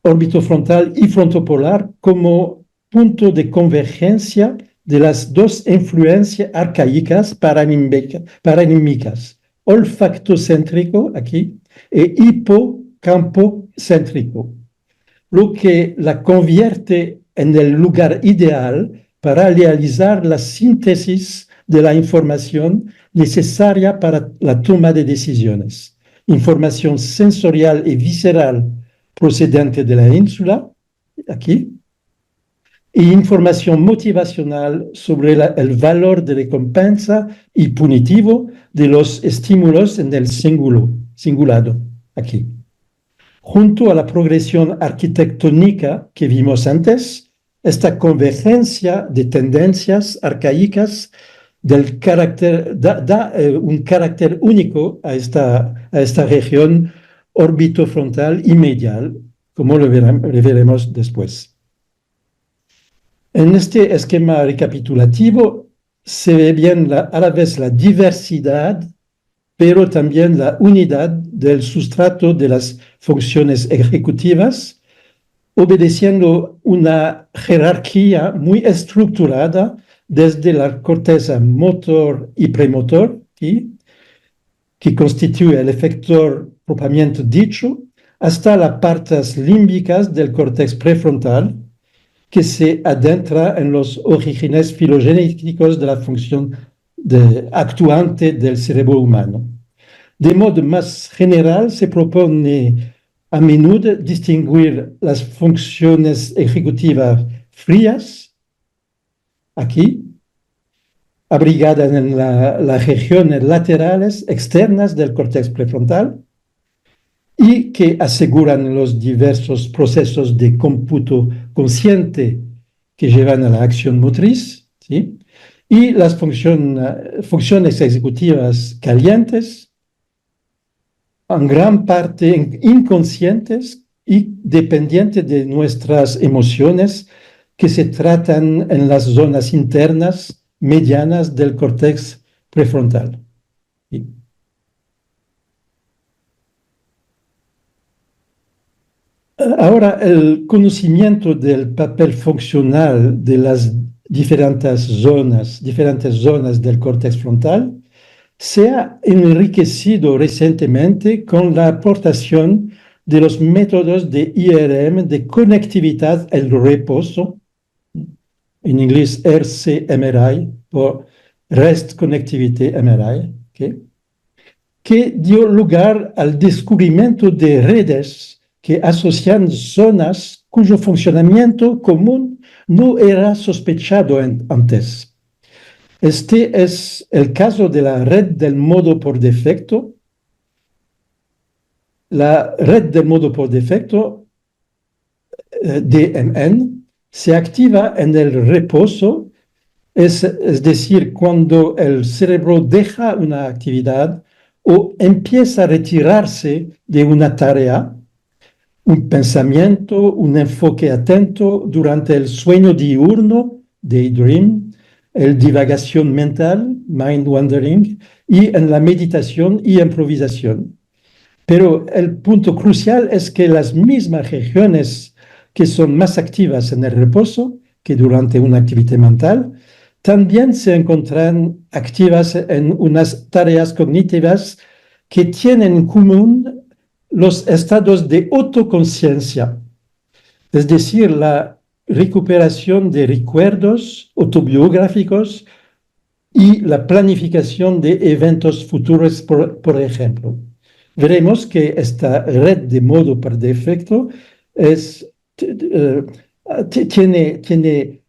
orbitofrontal y frontopolar como punto de convergencia de las dos influencias arcaicas paranímicas, olfactocéntrico aquí e hipocampocéntrico, lo que la convierte en el lugar ideal para realizar la síntesis de la información necesaria para la toma de decisiones. información sensorial y visceral procedente de la ínsula, aquí, y información motivacional sobre el valor de recompensa y punitivo de los estímulos en el cingulado, aquí. Junto a la progresión arquitectónica que vimos antes, esta convergencia de tendencias arcaicas del carácter, da un carácter único a esta región orbitofrontal y medial, como lo veremos después. En este esquema recapitulativo se ve bien a la vez la diversidad, pero también la unidad del sustrato de las funciones ejecutivas, obedeciendo una jerarquía muy estructurada desde la corteza motor y premotor, que constituye el efector propiamente dicho, hasta las partes límbicas del córtex prefrontal, que se adentra en los orígenes filogenéticos de la función actuante del cerebro humano. De modo más general, se propone a menudo distinguir las funciones ejecutivas frías, aquí, abrigadas en las regiones laterales externas del córtex prefrontal, y que aseguran los diversos procesos de cómputo consciente que llevan a la acción motriz, ¿sí? Y las funciones ejecutivas calientes, en gran parte inconscientes y dependientes de nuestras emociones, que se tratan en las zonas internas medianas del córtex prefrontal. ¿Sí? Ahora, el conocimiento del papel funcional de las diferentes zonas del córtex frontal se ha enriquecido recientemente con la aportación de los métodos de IRM de conectividad al reposo, en inglés RC-MRI, o Rest Connectivity MRI, ¿okay? Que dio lugar al descubrimiento de redes que asocian zonas cuyo funcionamiento común no era sospechado antes. Este es el caso de la red del modo por defecto. La red del modo por defecto, DMN, se activa en el reposo, es decir, cuando el cerebro deja una actividad o empieza a retirarse de una tarea, un pensamiento, un enfoque atento durante el sueño diurno, daydream, el divagación mental, mind wandering, y en la meditación y improvisación. Pero el punto crucial es que las mismas regiones que son más activas en el reposo que durante una actividad mental, también se encuentran activas en unas tareas cognitivas que tienen en común los estados de autoconciencia, es decir, la recuperación de recuerdos autobiográficos y la planificación de eventos futuros, por ejemplo. Veremos que esta red de modo por defecto tiene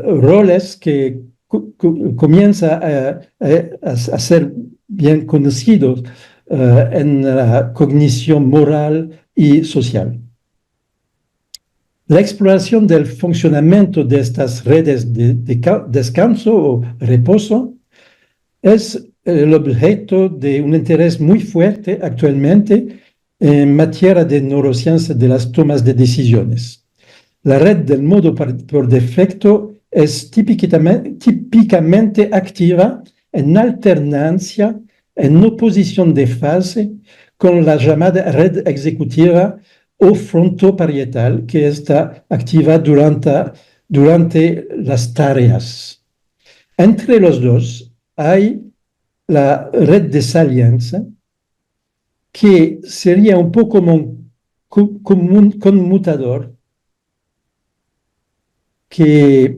roles que comienzan a ser bien conocidos en la cognición moral y social. La exploración del funcionamiento de estas redes de descanso o reposo es el objeto de un interés muy fuerte actualmente en materia de neurociencia de las tomas de decisiones. La red del modo por defecto es típicamente activa en alternancia, en oposición de fase, con la llamada red ejecutiva o frontoparietal, que está activa durante las tareas. Entre los dos hay la red de salienza, que sería un poco como un conmutador que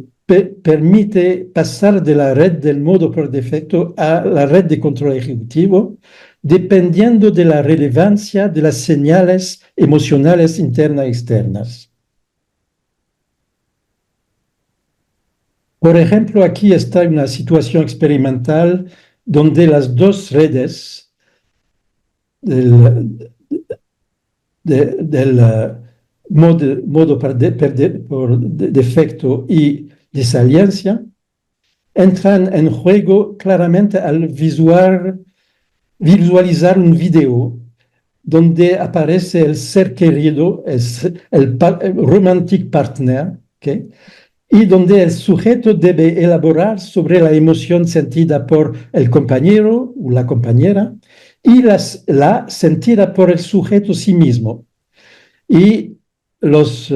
permite pasar de la red del modo por defecto a la red de control ejecutivo, dependiendo de la relevancia de las señales emocionales internas y externas. Por ejemplo, aquí está una situación experimental donde las dos redes del modo por defecto y desaliencia entran en juego claramente al visualizar un video donde aparece el ser querido, el romantic partner, ¿okay? Y donde el sujeto debe elaborar sobre la emoción sentida por el compañero o la compañera y la sentida por el sujeto sí mismo. Y los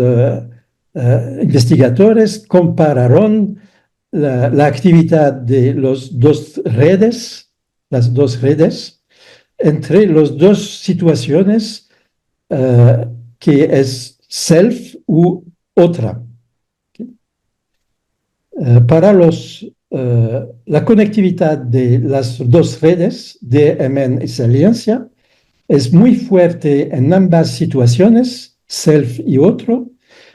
investigadores compararon la actividad de las dos redes, entre las dos situaciones que es self u otra. Para la conectividad de las dos redes de DMN y saliencia es muy fuerte en ambas situaciones, self y otro,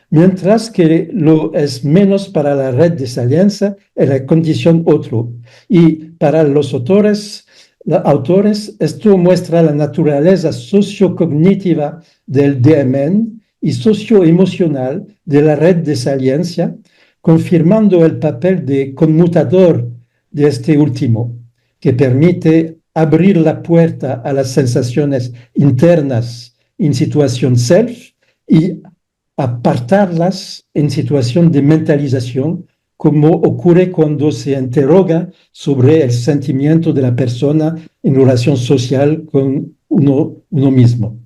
mientras que lo es menos para la red de saliencia en la condición otro. Y para los autores, esto muestra la naturaleza sociocognitiva del DMN y socioemocional de la red de saliencia, confirmando el papel de conmutador de este último, que permite abrir la puerta a las sensaciones internas en situación self y apartarlas en situación de mentalización, como ocurre cuando se interroga sobre el sentimiento de la persona en relación social con uno mismo.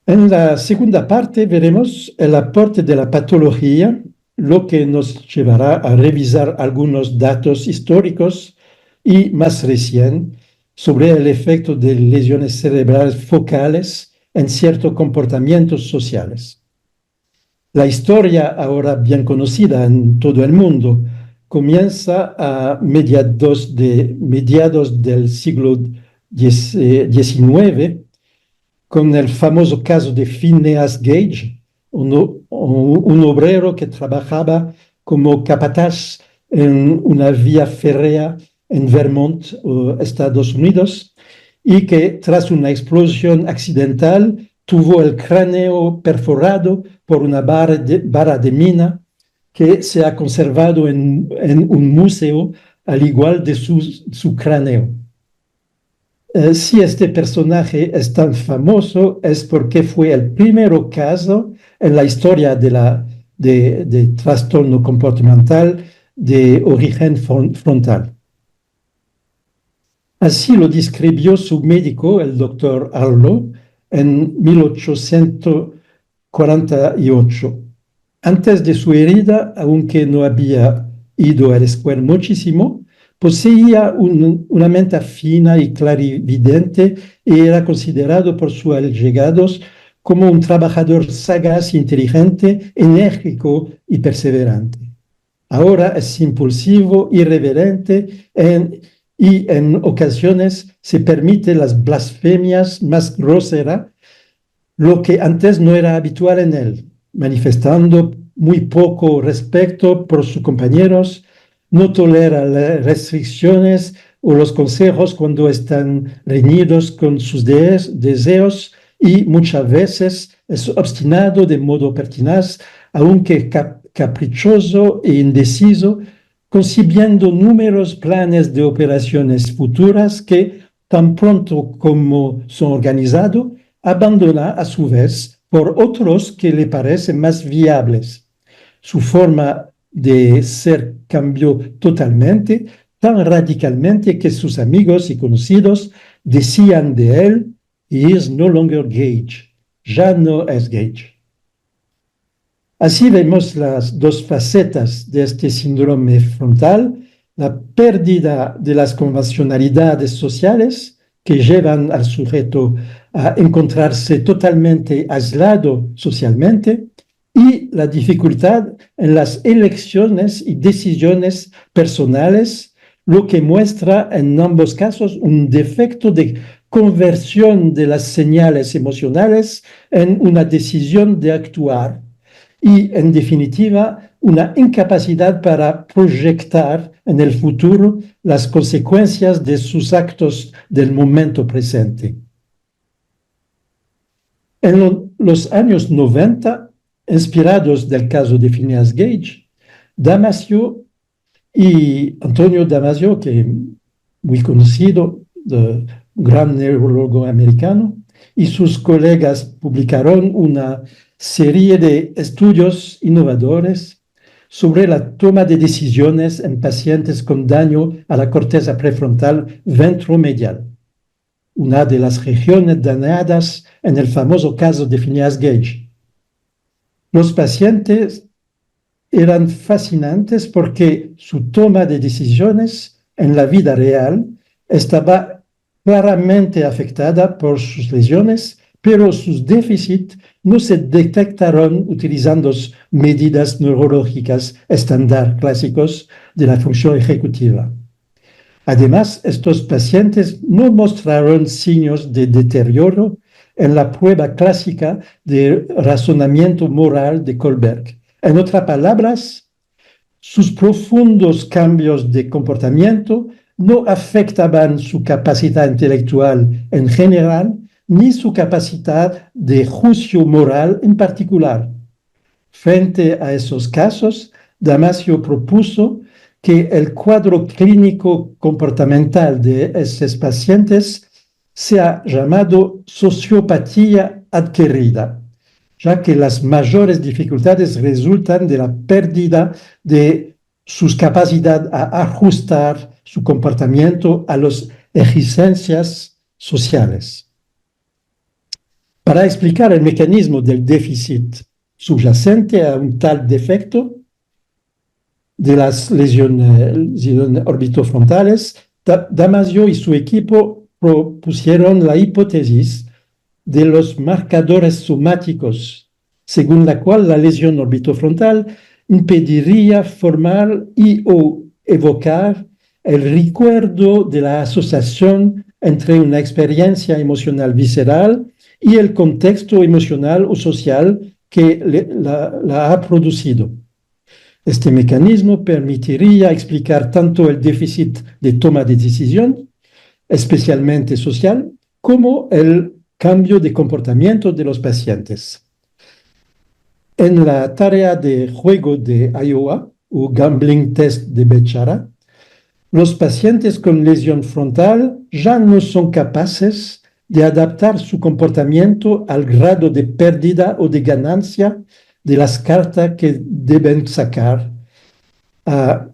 En la segunda parte veremos el aporte de la patología, lo que nos llevará a revisar algunos datos históricos y más recién sobre el efecto de lesiones cerebrales focales en ciertos comportamientos sociales. La historia, ahora bien conocida en todo el mundo, comienza a mediados del siglo XIX con el famoso caso de Phineas Gage, un obrero que trabajaba como capataz en una vía férrea en Vermont, Estados Unidos, y que tras una explosión accidental tuvo el cráneo perforado por una vara de mina que se ha conservado en un museo, al igual de su cráneo. Si este personaje es tan famoso es porque fue el primer caso en la historia de trastorno comportamental de origen frontal. Así lo describió su médico, el doctor Arlo, en 1848. Antes de su herida, aunque no había ido a la escuela muchísimo, poseía una mente fina y clarividente y era considerado por sus allegados como un trabajador sagaz, inteligente, enérgico y perseverante. Ahora es impulsivo, irreverente y en ocasiones se permite las blasfemias más groseras, lo que antes no era habitual en él, manifestando muy poco respeto por sus compañeros, no tolera las restricciones o los consejos cuando están reñidos con sus deseos y muchas veces es obstinado de modo pertinaz, aunque caprichoso e indeciso, concibiendo numerosos planes de operaciones futuras que, tan pronto como son organizados, abandona a su vez por otros que le parecen más viables. Su forma de ser cambió totalmente, tan radicalmente que sus amigos y conocidos decían de él, "He is no longer Gage", ya no es Gage. Así vemos las dos facetas de este síndrome frontal, la pérdida de las convencionalidades sociales que llevan al sujeto a encontrarse totalmente aislado socialmente y la dificultad en las elecciones y decisiones personales, lo que muestra en ambos casos un defecto de conversión de las señales emocionales en una decisión de actuar y, en definitiva, una incapacidad para proyectar en el futuro las consecuencias de sus actos del momento presente. En los años 90, inspirados del caso de Phineas Gage, Damasio y Antonio Damasio, que es muy conocido, un gran neurólogo americano, y sus colegas publicaron una serie de estudios innovadores sobre la toma de decisiones en pacientes con daño a la corteza prefrontal ventromedial, una de las regiones dañadas en el famoso caso de Phineas Gage. Los pacientes eran fascinantes porque su toma de decisiones en la vida real estaba claramente afectada por sus lesiones, pero sus déficits no se detectaron utilizando medidas neurológicas estándar clásicos de la función ejecutiva. Además, estos pacientes no mostraron signos de deterioro en la prueba clásica de razonamiento moral de Kohlberg. En otras palabras, sus profundos cambios de comportamiento no afectaban su capacidad intelectual en general, ni su capacidad de juicio moral en particular. Frente a esos casos, Damasio propuso que el cuadro clínico comportamental de esos pacientes sea llamado sociopatía adquirida, ya que las mayores dificultades resultan de la pérdida de sus capacidades a ajustar su comportamiento a las exigencias sociales. Para explicar el mecanismo del déficit subyacente a un tal defecto de las lesiones orbitofrontales, Damasio y su equipo propusieron la hipótesis de los marcadores somáticos, según la cual la lesión orbitofrontal impediría formar y o evocar el recuerdo de la asociación entre una experiencia emocional visceral y el contexto emocional o social que la ha producido. Este mecanismo permitiría explicar tanto el déficit de toma de decisión, especialmente social, como el cambio de comportamiento de los pacientes. En la tarea de juego de Iowa, o gambling test de Bechara, los pacientes con lesión frontal ya no son capaces de adaptar su comportamiento al grado de pérdida o de ganancia de las cartas que deben sacar, a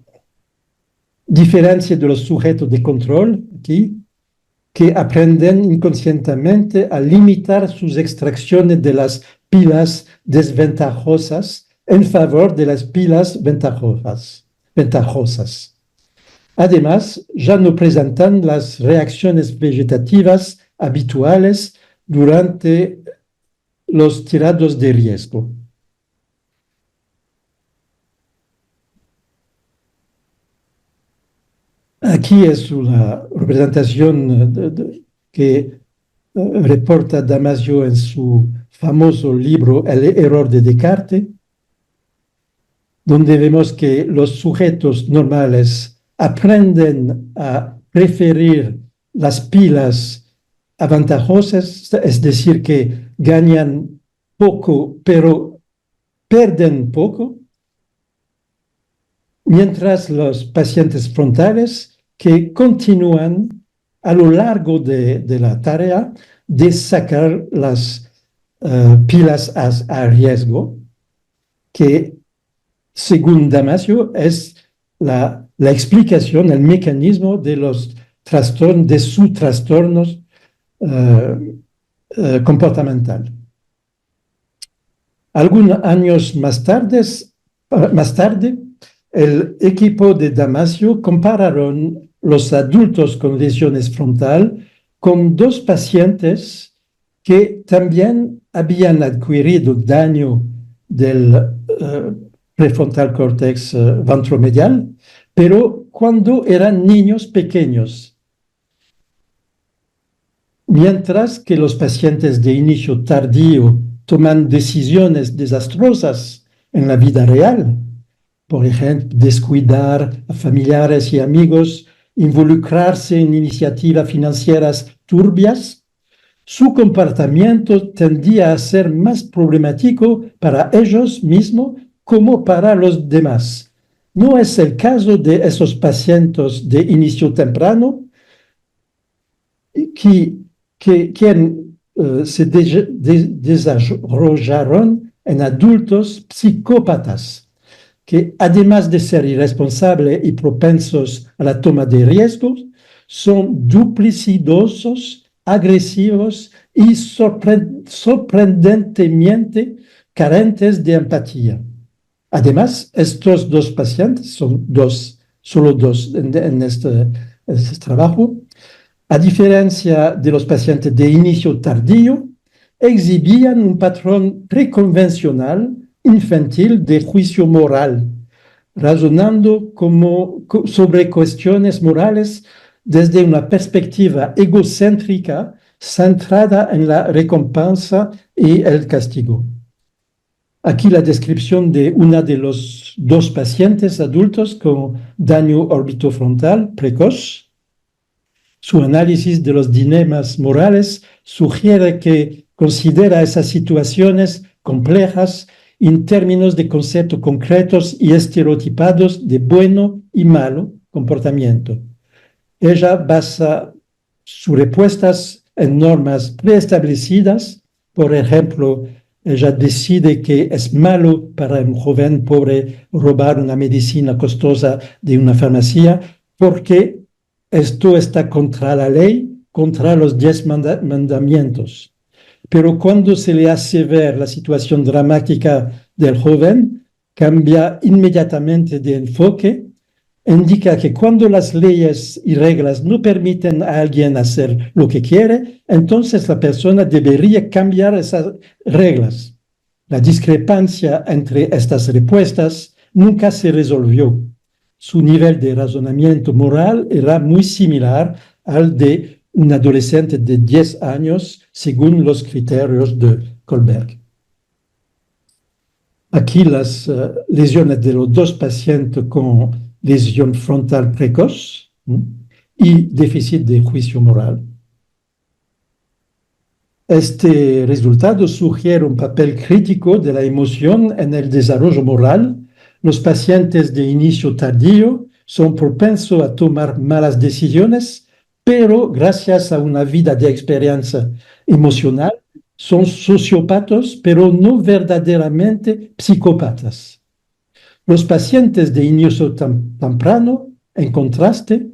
diferencia de los sujetos de control, aquí, que aprenden inconscientemente a limitar sus extracciones de las pilas desventajosas en favor de las pilas ventajosas. Además, ya no presentan las reacciones vegetativas habituales durante los tirados de riesgo. Aquí es una representación que reporta Damasio en su famoso libro El error de Descartes, donde vemos que los sujetos normales aprenden a preferir las pilas avantajosas, es decir, que ganan poco, pero pierden poco, mientras los pacientes frontales que continúan a lo largo de la tarea de sacar las pilas a riesgo, que según Damasio es la explicación, el mecanismo de los trastornos, de sus trastornos comportamental. Algunos años más tarde, el equipo de Damasio compararon los adultos con lesiones frontal con dos pacientes que también habían adquirido daño del prefrontal córtex ventromedial, pero cuando eran niños pequeños, mientras que los pacientes de inicio tardío toman decisiones desastrosas en la vida real. Por ejemplo, descuidar a familiares y amigos, involucrarse en iniciativas financieras turbias. Su comportamiento tendía a ser más problemático para ellos mismos como para los demás. No es el caso de esos pacientes de inicio temprano quien se desarrollaron en adultos psicópatas, que además de ser irresponsables y propensos a la toma de riesgos, son duplicidosos, agresivos y sorprendentemente carentes de empatía. Además, estos dos pacientes, son solo dos en este trabajo, a diferencia de los pacientes de inicio tardío, exhibían un patrón preconvencional infantil de juicio moral, razonando sobre cuestiones morales desde una perspectiva egocéntrica centrada en la recompensa y el castigo. Aquí la descripción de una de los dos pacientes adultos con daño orbitofrontal precoz. Su análisis de los dilemas morales sugiere que considera esas situaciones complejas en términos de conceptos concretos y estereotipados de bueno y malo comportamiento. Ella basa sus respuestas en normas preestablecidas. Por ejemplo, ella decide que es malo para un joven pobre robar una medicina costosa de una farmacia porque esto está contra la ley, contra los 10 mandamientos. Pero cuando se le hace ver la situación dramática del joven, cambia inmediatamente de enfoque, indica que cuando las leyes y reglas no permiten a alguien hacer lo que quiere, entonces la persona debería cambiar esas reglas. La discrepancia entre estas respuestas nunca se resolvió. Su nivel de razonamiento moral era muy similar al de un adolescente de 10 años, según los criterios de Kohlberg. Aquí las lesiones de los dos pacientes con lesión frontal precoz y déficit de juicio moral. Este resultado sugiere un papel crítico de la emoción en el desarrollo moral. Los pacientes de inicio tardío son propensos a tomar malas decisiones, pero gracias a una vida de experiencia emocional, son sociópatas, pero no verdaderamente psicópatas. Los pacientes de inicio temprano, en contraste,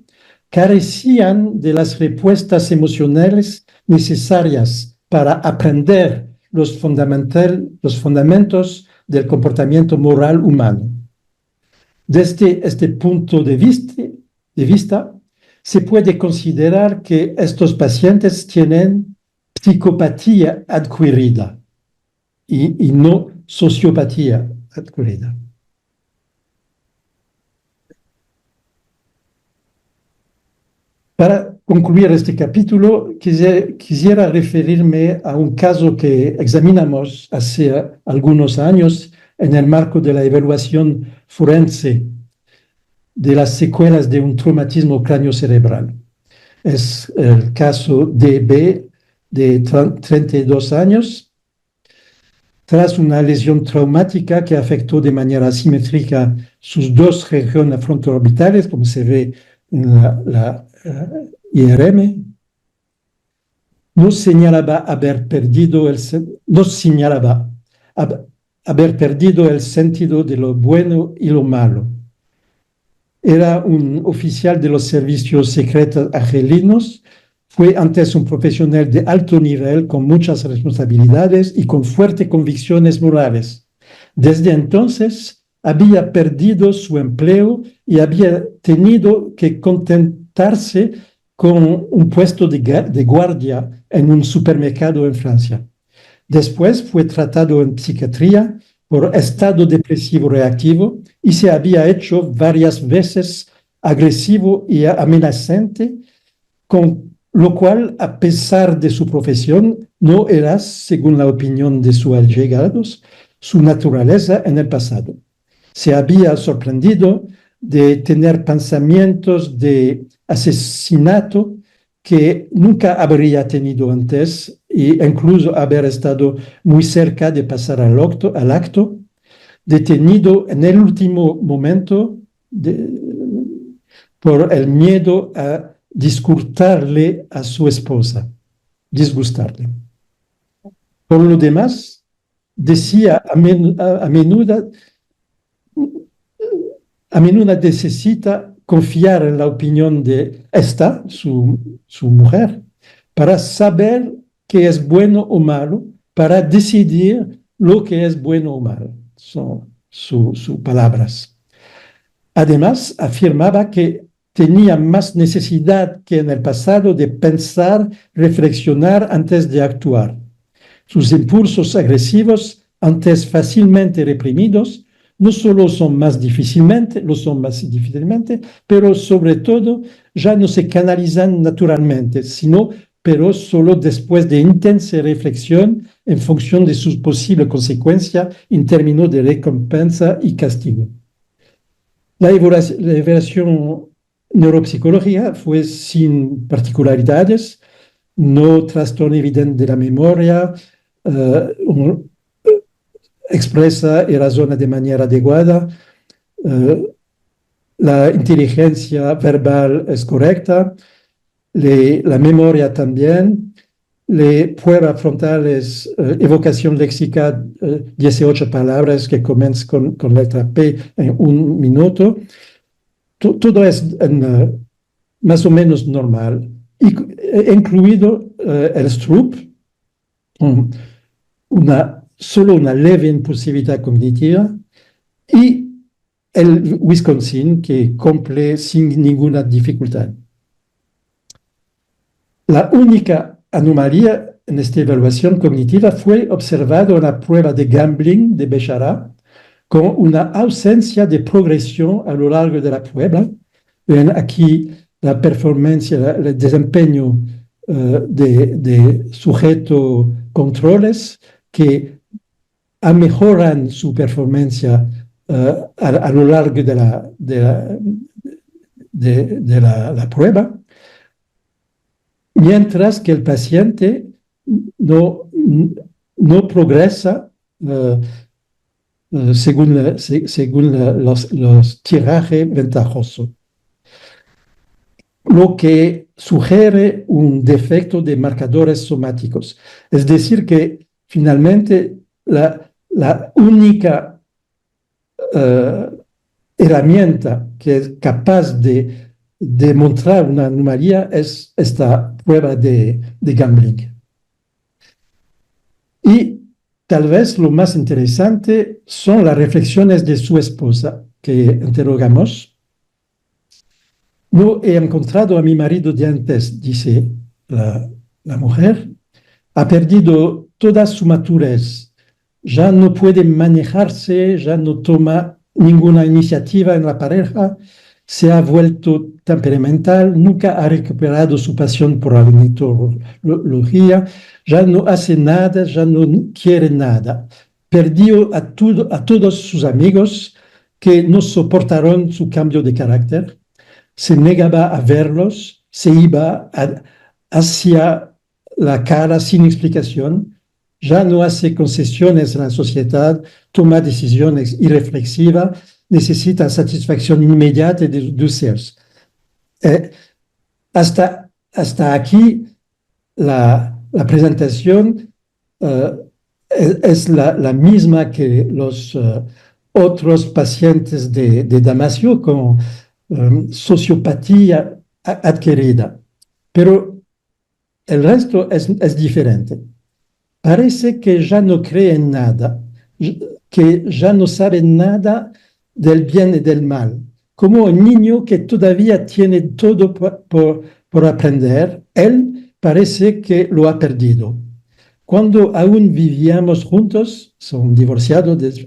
carecían de las respuestas emocionales necesarias para aprender los fundamentos del comportamiento moral humano. Desde este punto de vista, se puede considerar que estos pacientes tienen psicopatía adquirida y no sociopatía adquirida. Para concluir este capítulo, quisiera referirme a un caso que examinamos hace algunos años en el marco de la evaluación forense de las secuelas de un traumatismo craneocerebral. Es el caso DB, de 32 años, tras una lesión traumática que afectó de manera asimétrica sus dos regiones frontoorbitales, como se ve en la IRM, no señalaba haber perdido el sentido de lo bueno y lo malo. Era un oficial de los servicios secretos argelinos, fue antes un profesional de alto nivel con muchas responsabilidades y con fuertes convicciones morales. Desde entonces había perdido su empleo y había tenido que contentarse con un puesto de guardia en un supermercado en Francia. Después fue tratado en psiquiatría por estado depresivo reactivo y se había hecho varias veces agresivo y amenazante, con lo cual, a pesar de su profesión, no era, según la opinión de sus allegados, su naturaleza en el pasado. Se había sorprendido de tener pensamientos de asesinato que nunca habría tenido antes e incluso haber estado muy cerca de pasar al acto, detenido en el último momento por el miedo a disgustarle a su esposa. Por lo demás, decía a menudo necesita confiar en la opinión de esta, su mujer, para saber qué es bueno o malo, para decidir lo que es bueno o malo. Son sus palabras. Además, afirmaba que tenía más necesidad que en el pasado de pensar, reflexionar antes de actuar. Sus impulsos agresivos, antes fácilmente reprimidos, no solo lo son más difícilmente, pero sobre todo ya no se canalizan naturalmente, pero solo después de intensa reflexión en función de sus posibles consecuencias en términos de recompensa y castigo. La evaluación neuropsicológica fue sin particularidades, no trastorno evidente de la memoria, expresa y razona de manera adecuada, la inteligencia verbal es correcta, la memoria también, pruebas frontales, evocación léxica, 18 palabras que comienzan con letra P en 1 minuto. Todo es más o menos normal, incluido el Stroop, solo una leve impulsividad cognitiva, y el Wisconsin, que cumple sin ninguna dificultad. La única anomalía en esta evaluación cognitiva fue observada en la prueba de gambling de Bechara, con una ausencia de progresión a lo largo de la prueba. Ven aquí la performance, el desempeño de sujeto controles que mejoran su performance a lo largo de la prueba, mientras que el paciente no progresa según los tirajes ventajosos, lo que sugiere un defecto de marcadores somáticos. Es decir, que finalmente la única herramienta que es capaz de demostrar una anomalía es esta prueba de gambling. Y tal vez lo más interesante son las reflexiones de su esposa que interrogamos. No he encontrado a mi marido de antes, dice la mujer. Ha perdido toda su madurez. Ya no puede manejarse, ya no toma ninguna iniciativa en la pareja, se ha vuelto temperamental, nunca ha recuperado su pasión por la ornitología, ya no hace nada, ya no quiere nada. Perdió a todos sus amigos que no soportaron su cambio de carácter, se negaba a verlos, se iba hacia la cara sin explicación, ya no hace concesiones en la sociedad, toma decisiones irreflexivas, necesita satisfacción inmediata de deseos. Hasta aquí la presentación es la misma que los otros pacientes de Damasio con sociopatía adquirida. Pero el resto es diferente. Parece que ya no cree en nada, que ya no sabe nada del bien y del mal, como un niño que todavía tiene todo por aprender. Él parece que lo ha perdido. Cuando aún vivíamos juntos, son divorciados,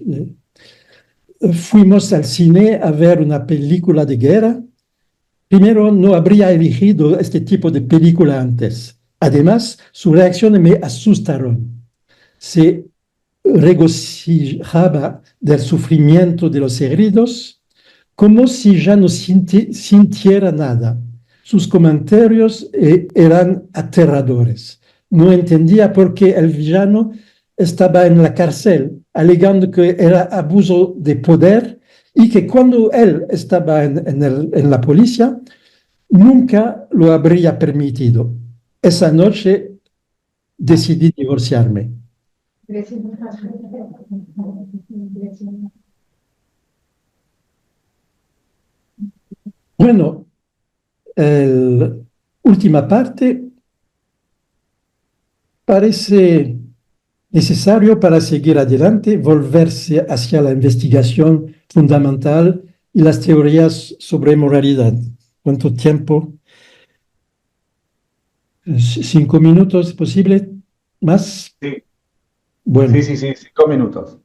fuimos al cine a ver una película de guerra. Primero, no habría elegido este tipo de película antes. Además, sus reacciones me asustaron. Se regocijaba del sufrimiento de los heridos como si ya no sintiera nada. Sus comentarios eran aterradores. No entendía por qué el villano estaba en la cárcel, alegando que era abuso de poder y que cuando él estaba en la policía, nunca lo habría permitido. Esa noche decidí divorciarme. Bueno, la última parte parece necesario para seguir adelante, volverse hacia la investigación fundamental y las teorías sobre moralidad. ¿Cuánto tiempo? 5 minutos, ¿posible? ¿Más? Sí, Bueno. sí, 5 minutos.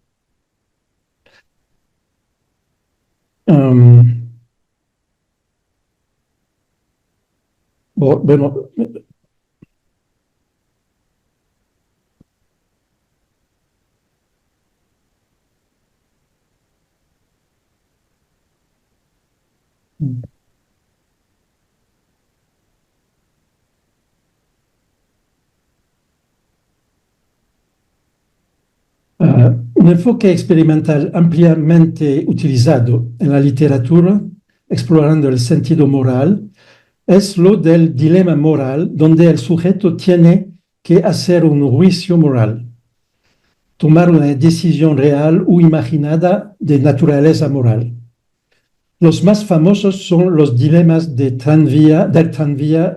Um, bueno, un enfoque experimental ampliamente utilizado en la literatura, explorando el sentido moral, es lo del dilema moral, donde el sujeto tiene que hacer un juicio moral, tomar una decisión real o imaginada de naturaleza moral. Los más famosos son los dilemas del tranvía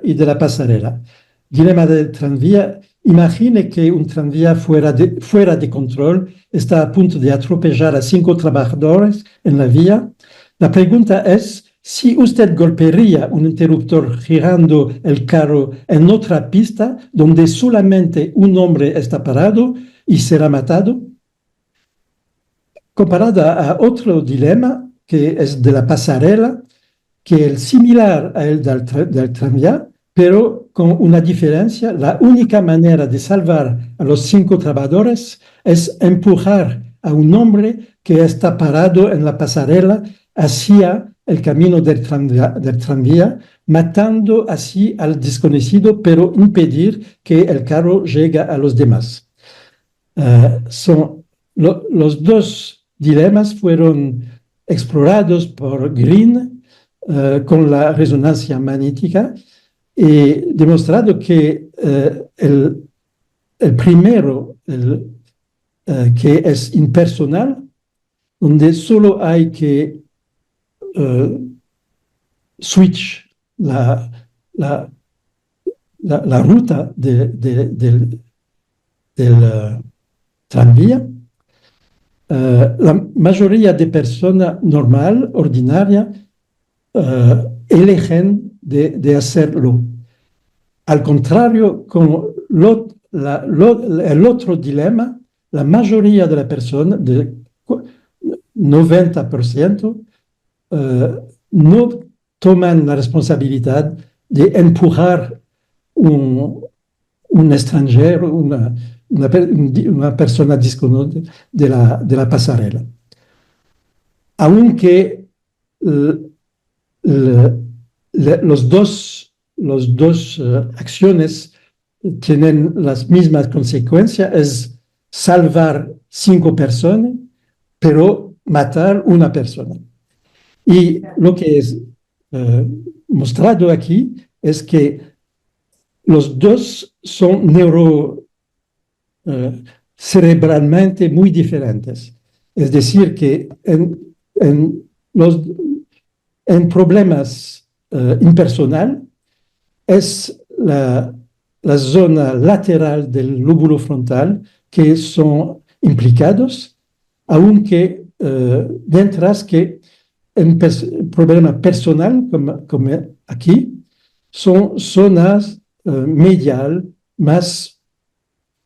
y de la pasarela. Dilema del tranvía: imagine que un tranvía fuera de control, está a punto de atropellar a 5 trabajadores en la vía. La pregunta es si usted golpearía un interruptor girando el carro en otra pista donde solamente un hombre está parado y será matado. Comparada a otro dilema que es de la pasarela, que es similar a el del tranvía, pero con una diferencia: la única manera de salvar a los 5 trabajadores es empujar a un hombre que está parado en la pasarela hacia el camino del tranvía, matando así al desconocido, pero impedir que el carro llegue a los demás. Los dos dilemas fueron explorados por Green con la resonancia magnética y demostrado que el primero, que es impersonal, donde solo hay que switch la ruta del tranvía, la mayoría de personas normal, ordinaria, eligen de hacerlo. Al contrario, con el otro dilema, la mayoría de las personas, de 90%, no toman la responsabilidad de empujar un extranjero, una persona desconocida de la pasarela. Aunque los dos acciones tienen las mismas consecuencias: es salvar 5 personas, pero matar una persona. Y lo que es mostrado aquí es que los dos son cerebralmente muy diferentes. Es decir, que en problemas impersonal es la zona lateral del lóbulo frontal que son implicados, aunque mientras que en problema personal, como aquí, son zonas medial más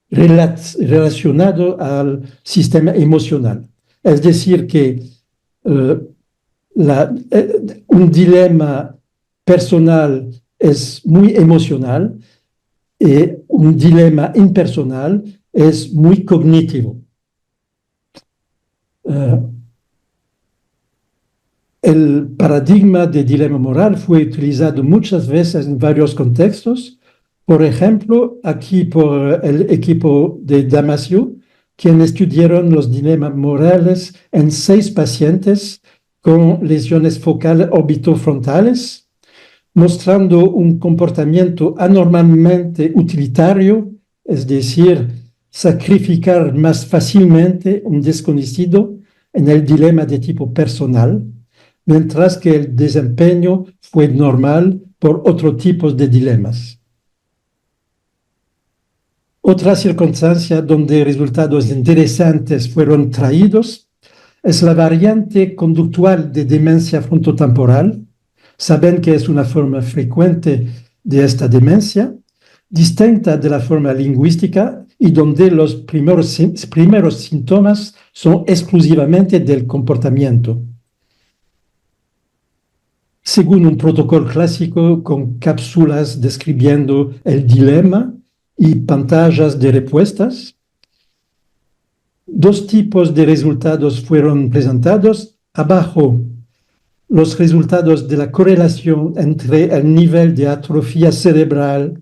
relacionado al sistema emocional. Es decir, que un dilema personal es muy emocional y un dilema impersonal es muy cognitivo. El paradigma de dilema moral fue utilizado muchas veces en varios contextos. Por ejemplo, aquí por el equipo de Damasio, quienes estudiaron los dilemas morales en 6 pacientes con lesiones focales orbitofrontales, mostrando un comportamiento anormalmente utilitario, es decir, sacrificar más fácilmente un desconocido en el dilema de tipo personal, mientras que el desempeño fue normal por otro tipo de dilemas. Otra circunstancia donde resultados interesantes fueron traídos es la variante conductual de demencia frontotemporal. Saben que es una forma frecuente de esta demencia, distinta de la forma lingüística y donde los primeros síntomas son exclusivamente del comportamiento. Según un protocolo clásico con cápsulas describiendo el dilema y pantallas de respuestas, 2 tipos de resultados fueron presentados. Abajo, los resultados de la correlación entre el nivel de atrofia cerebral,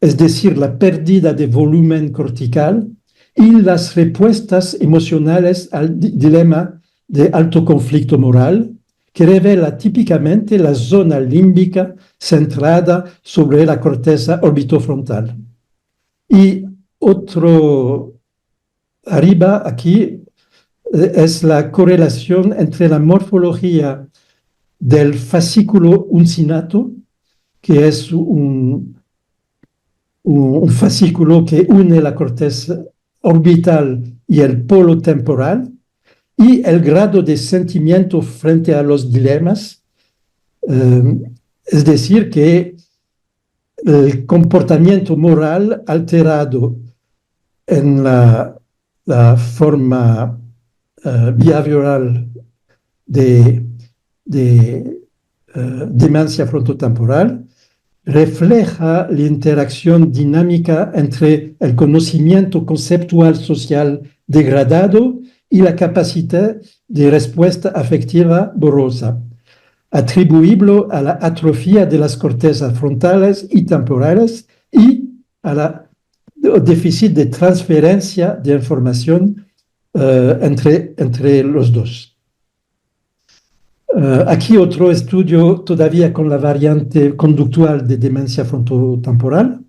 es decir, la pérdida de volumen cortical, y las respuestas emocionales al dilema de alto conflicto moral, que revela típicamente la zona límbica centrada sobre la corteza orbitofrontal. Y otro arriba aquí es la correlación entre la morfología del fascículo uncinato, que es un fascículo que une la corteza orbital y el polo temporal, y el grado de sentimiento frente a los dilemas, es decir, que el comportamiento moral alterado en la forma behavioral de demencia frontotemporal refleja la interacción dinámica entre el conocimiento conceptual social degradado y la capacidad de respuesta afectiva borrosa, atribuible a la atrofia de las cortezas frontales y temporales y al déficit de transferencia de información entre los dos. Aquí otro estudio todavía con la variante conductual de demencia frontotemporal,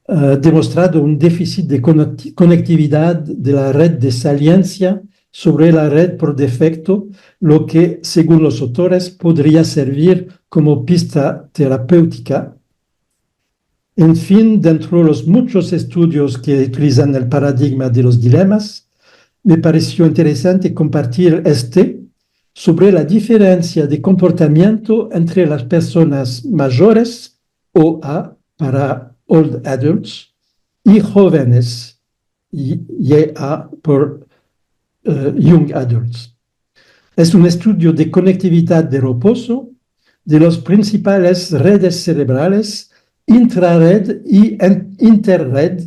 demostrado un déficit de conectividad de la red de saliencia sobre la red por defecto, lo que, según los autores, podría servir como pista terapéutica. En fin, dentro de los muchos estudios que utilizan el paradigma de los dilemas, me pareció interesante compartir sobre la diferencia de comportamiento entre las personas mayores, OA, para Old Adults, y jóvenes, YA, por Young Adults. Es un estudio de conectividad de reposo de las principales redes cerebrales, intrared y interred.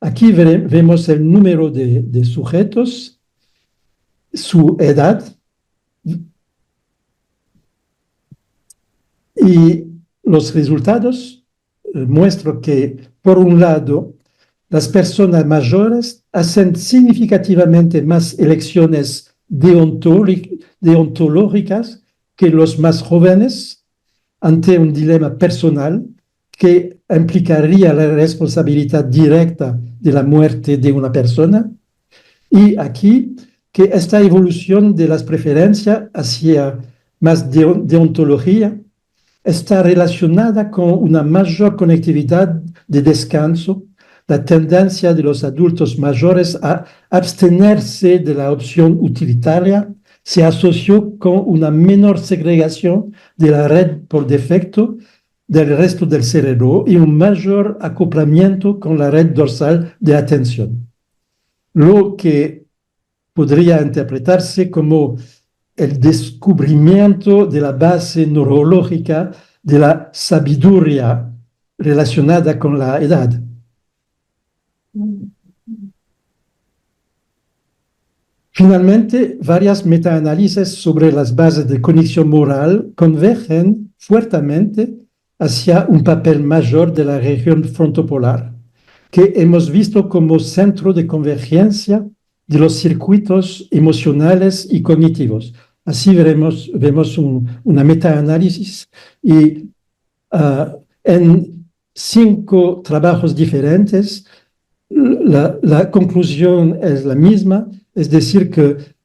Aquí vemos el número de sujetos, su edad, y los resultados muestran que, por un lado, las personas mayores hacen significativamente más elecciones deontológicas que los más jóvenes ante un dilema personal que implicaría la responsabilidad directa de la muerte de una persona. Y aquí, que esta evolución de las preferencias hacia más deontología está relacionada con una mayor conectividad de descanso, la tendencia de los adultos mayores a abstenerse de la opción utilitaria se asoció con una menor segregación de la red por defecto del resto del cerebro y un mayor acoplamiento con la red dorsal de atención, lo que podría interpretarse como el descubrimiento de la base neurológica de la sabiduría relacionada con la edad. Finalmente, varias metaanálisis sobre las bases de conexión moral convergen fuertemente hacia un papel mayor de la región frontopolar, que hemos visto como centro de convergencia de los circuitos emocionales y cognitivos. Así vemos una metaanálisis y en 5 trabajos diferentes la conclusión es la misma, es decir,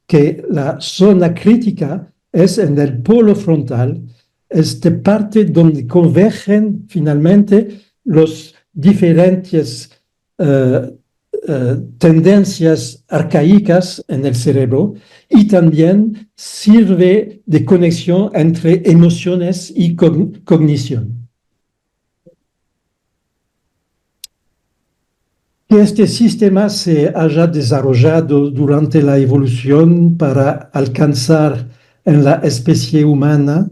que la zona crítica es en el polo frontal, es de parte donde convergen finalmente los diferentes tendencias arcaicas en el cerebro y también sirve de conexión entre emociones y cognición. Que este sistema se haya desarrollado durante la evolución para alcanzar en la especie humana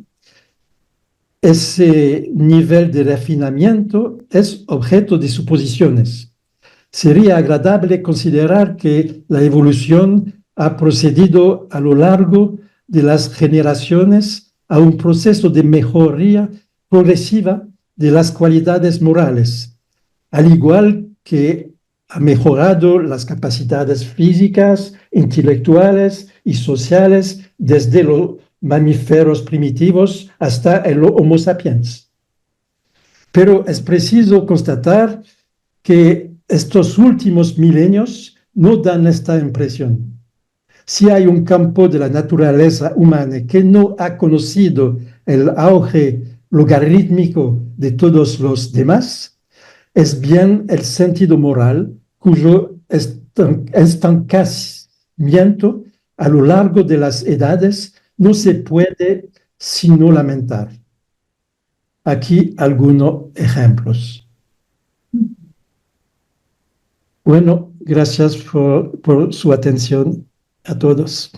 ese nivel de refinamiento es objeto de suposiciones. Sería agradable considerar que la evolución ha procedido a lo largo de las generaciones a un proceso de mejoría progresiva de las cualidades morales, al igual que ha mejorado las capacidades físicas, intelectuales y sociales desde los mamíferos primitivos hasta el Homo sapiens. Pero es preciso constatar que estos últimos milenios no dan esta impresión. Si hay un campo de la naturaleza humana que no ha conocido el auge logarítmico de todos los demás, es bien el sentido moral cuyo estancamiento a lo largo de las edades no se puede sino lamentar. Aquí algunos ejemplos. Bueno, gracias por su atención a todos.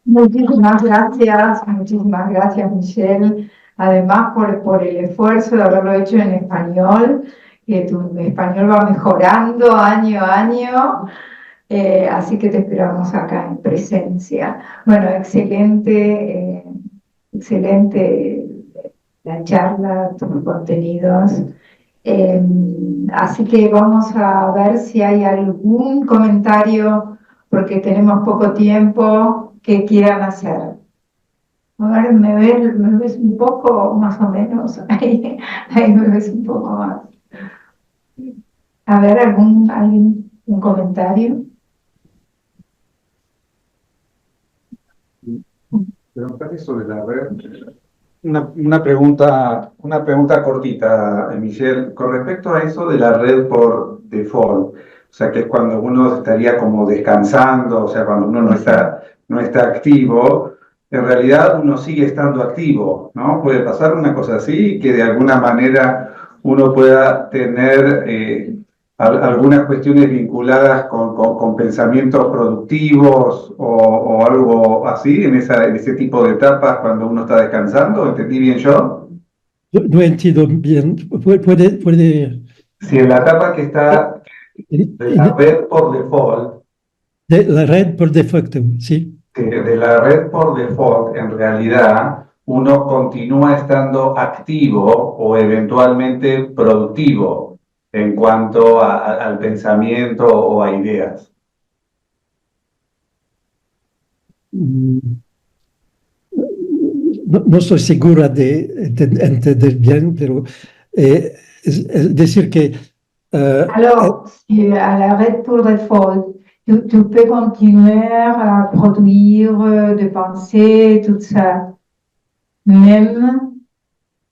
Muchísimas gracias, Michelle. Además, por el esfuerzo de haberlo hecho en español, que tu español va mejorando año a año, así que te esperamos acá en presencia. Bueno, excelente la charla, tus contenidos. Así que vamos a ver si hay algún comentario, porque tenemos poco tiempo, que quieran hacer. A ver, ¿me ves un poco más o menos? Ahí me ves un poco más. A ver, ¿alguien un comentario? Preguntarle sobre la red. Una pregunta cortita, Michelle, con respecto a eso de la red por default, o sea, que es cuando uno estaría como descansando, o sea, cuando uno no está activo, en realidad uno sigue estando activo, ¿no? Puede pasar una cosa así, que de alguna manera uno pueda tener algunas cuestiones vinculadas con pensamientos productivos o algo así en ese tipo de etapas cuando uno está descansando. ¿Entendí bien yo? No entiendo bien. Puede... Si en la etapa que está de la red por default, De la red por defecto, sí. de la red por default, en realidad uno continúa estando activo o eventualmente productivo en cuanto al pensamiento o a ideas. No estoy segura de entender bien, pero es decir que... Alors, si à la red pour default, tu peux continuer à produire, de penser, tout ça, même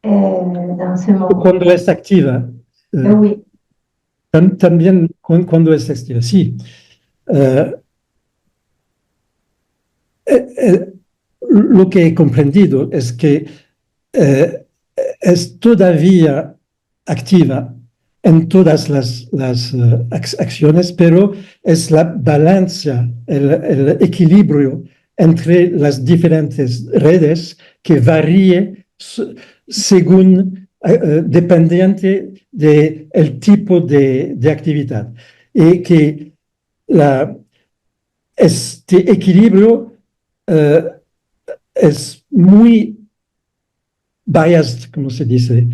dans ce moment. Cuando es activa. Oui. También cuando es activa, sí. Lo que he comprendido es que es todavía activa en todas las acciones, pero es la balanza, el equilibrio entre las diferentes redes que varíe según, dependiente del tipo de actividad. Y que este equilibrio eh, es muy biased, como se dice.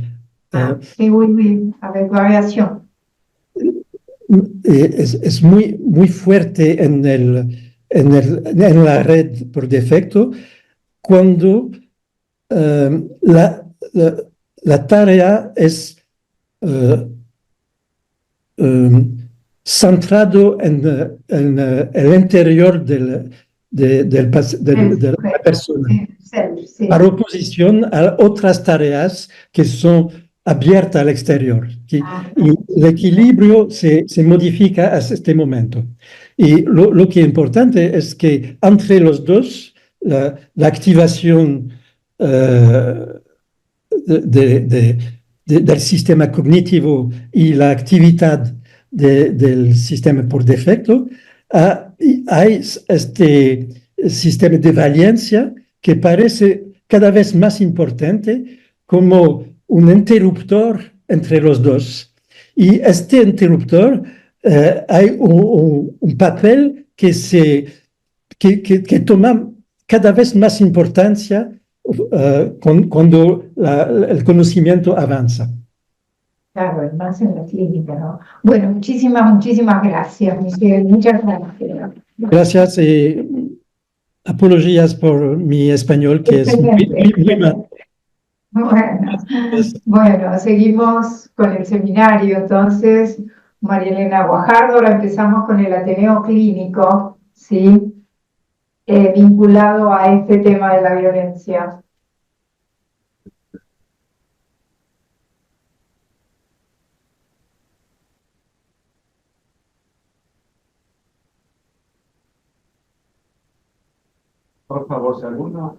Sí, oui, oui, avec variación. Es muy fuerte en la red por defecto cuando eh, la, la- la tarea es eh, centrado en el interior de la persona, Sí. par oposición a otras tareas que son abiertas al exterior. Y el equilibrio se modifica a este momento. Y lo que es importante es que entre los dos, la activación eh, del sistema cognitivo y la actividad del sistema por defecto, hay este sistema de valencia que parece cada vez más importante como un interruptor entre los dos. Y este interruptor hay un papel que toma cada vez más importancia cuando el conocimiento avanza. Claro, más en la clínica, ¿no? Bueno, muchísimas gracias, Miguel. Muchas gracias. Gracias y apologías por mi español, que es muy mal. Bueno, bueno, seguimos con el seminario. Entonces, María Elena Guajardo, ahora empezamos con el Ateneo Clínico, ¿sí? Vinculado a este tema de la violencia. Por favor, si alguno,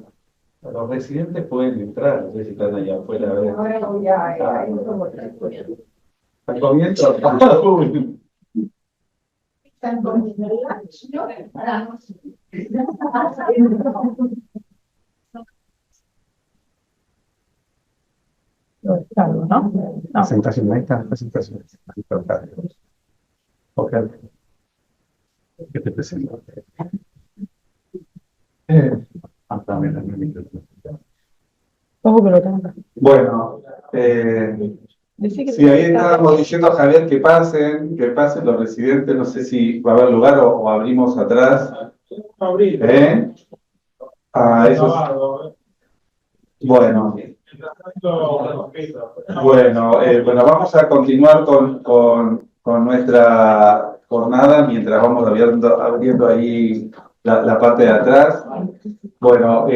los residentes pueden entrar, no sé si están allá afuera. A ver. Ahora voy a Al comienzo. ¿no? Presentación, ahí está, presentación. Ok. ¿Qué te presento? Bueno, sí, ahí estábamos diciendo, Javier, que pasen los residentes, no sé si va a haber lugar o abrimos atrás. ¿Eh? Eso bueno. Bueno, vamos a continuar con nuestra jornada mientras vamos abriendo ahí la parte de atrás. Bueno,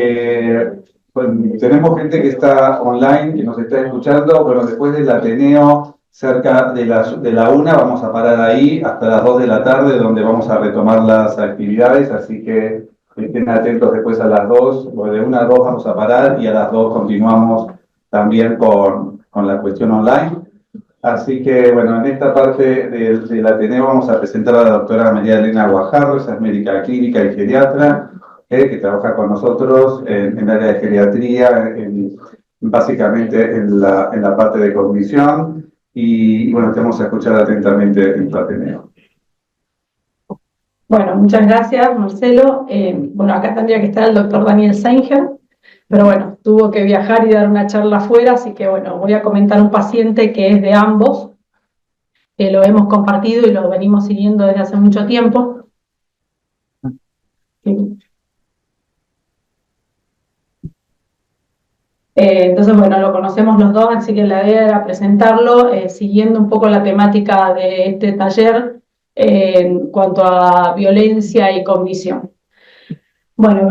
tenemos gente que está online, que nos está escuchando. Bueno, después del Ateneo, cerca de la 1, vamos a parar ahí hasta las 2 de la tarde, donde vamos a retomar las actividades, así que estén atentos después a las 2, de 1 a 2 vamos a parar y a las 2 continuamos también con la cuestión online. Así que, bueno, en esta parte del Ateneo vamos a presentar a la doctora María Elena Guajardo, esa es médica clínica y geriatra, que trabaja con nosotros en el área de geriatría, básicamente en la parte de cognición, y bueno, te vamos a escuchar atentamente en tu Ateneo. Bueno, muchas gracias, Marcelo. Bueno, acá tendría que estar el doctor Daniel Sanger, pero bueno, tuvo que viajar y dar una charla afuera, así que bueno, voy a comentar un paciente que es de ambos, que lo hemos compartido y lo venimos siguiendo desde hace mucho tiempo. Entonces, bueno, lo conocemos los dos, así que la idea era presentarlo, siguiendo un poco la temática de este taller en cuanto a violencia y cognición. Bueno,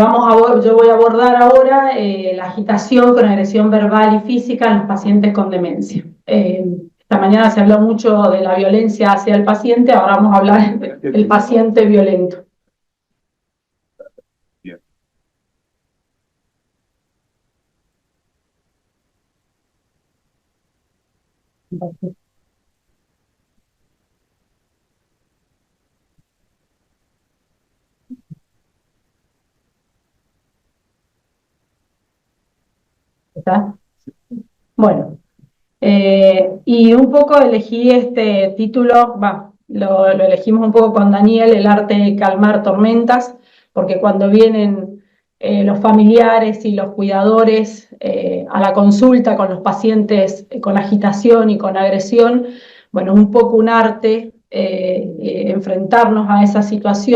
yo voy a abordar ahora la agitación con agresión verbal y física en los pacientes con demencia. Esta mañana se habló mucho de la violencia hacia el paciente, ahora vamos a hablar del paciente violento. ¿Está? Bueno, y un poco elegí este título, lo elegimos un poco con Daniel, el arte de calmar tormentas, porque cuando vienen los familiares y los cuidadores a la consulta con los pacientes con agitación y con agresión, bueno, un poco un arte enfrentarnos a esa situación.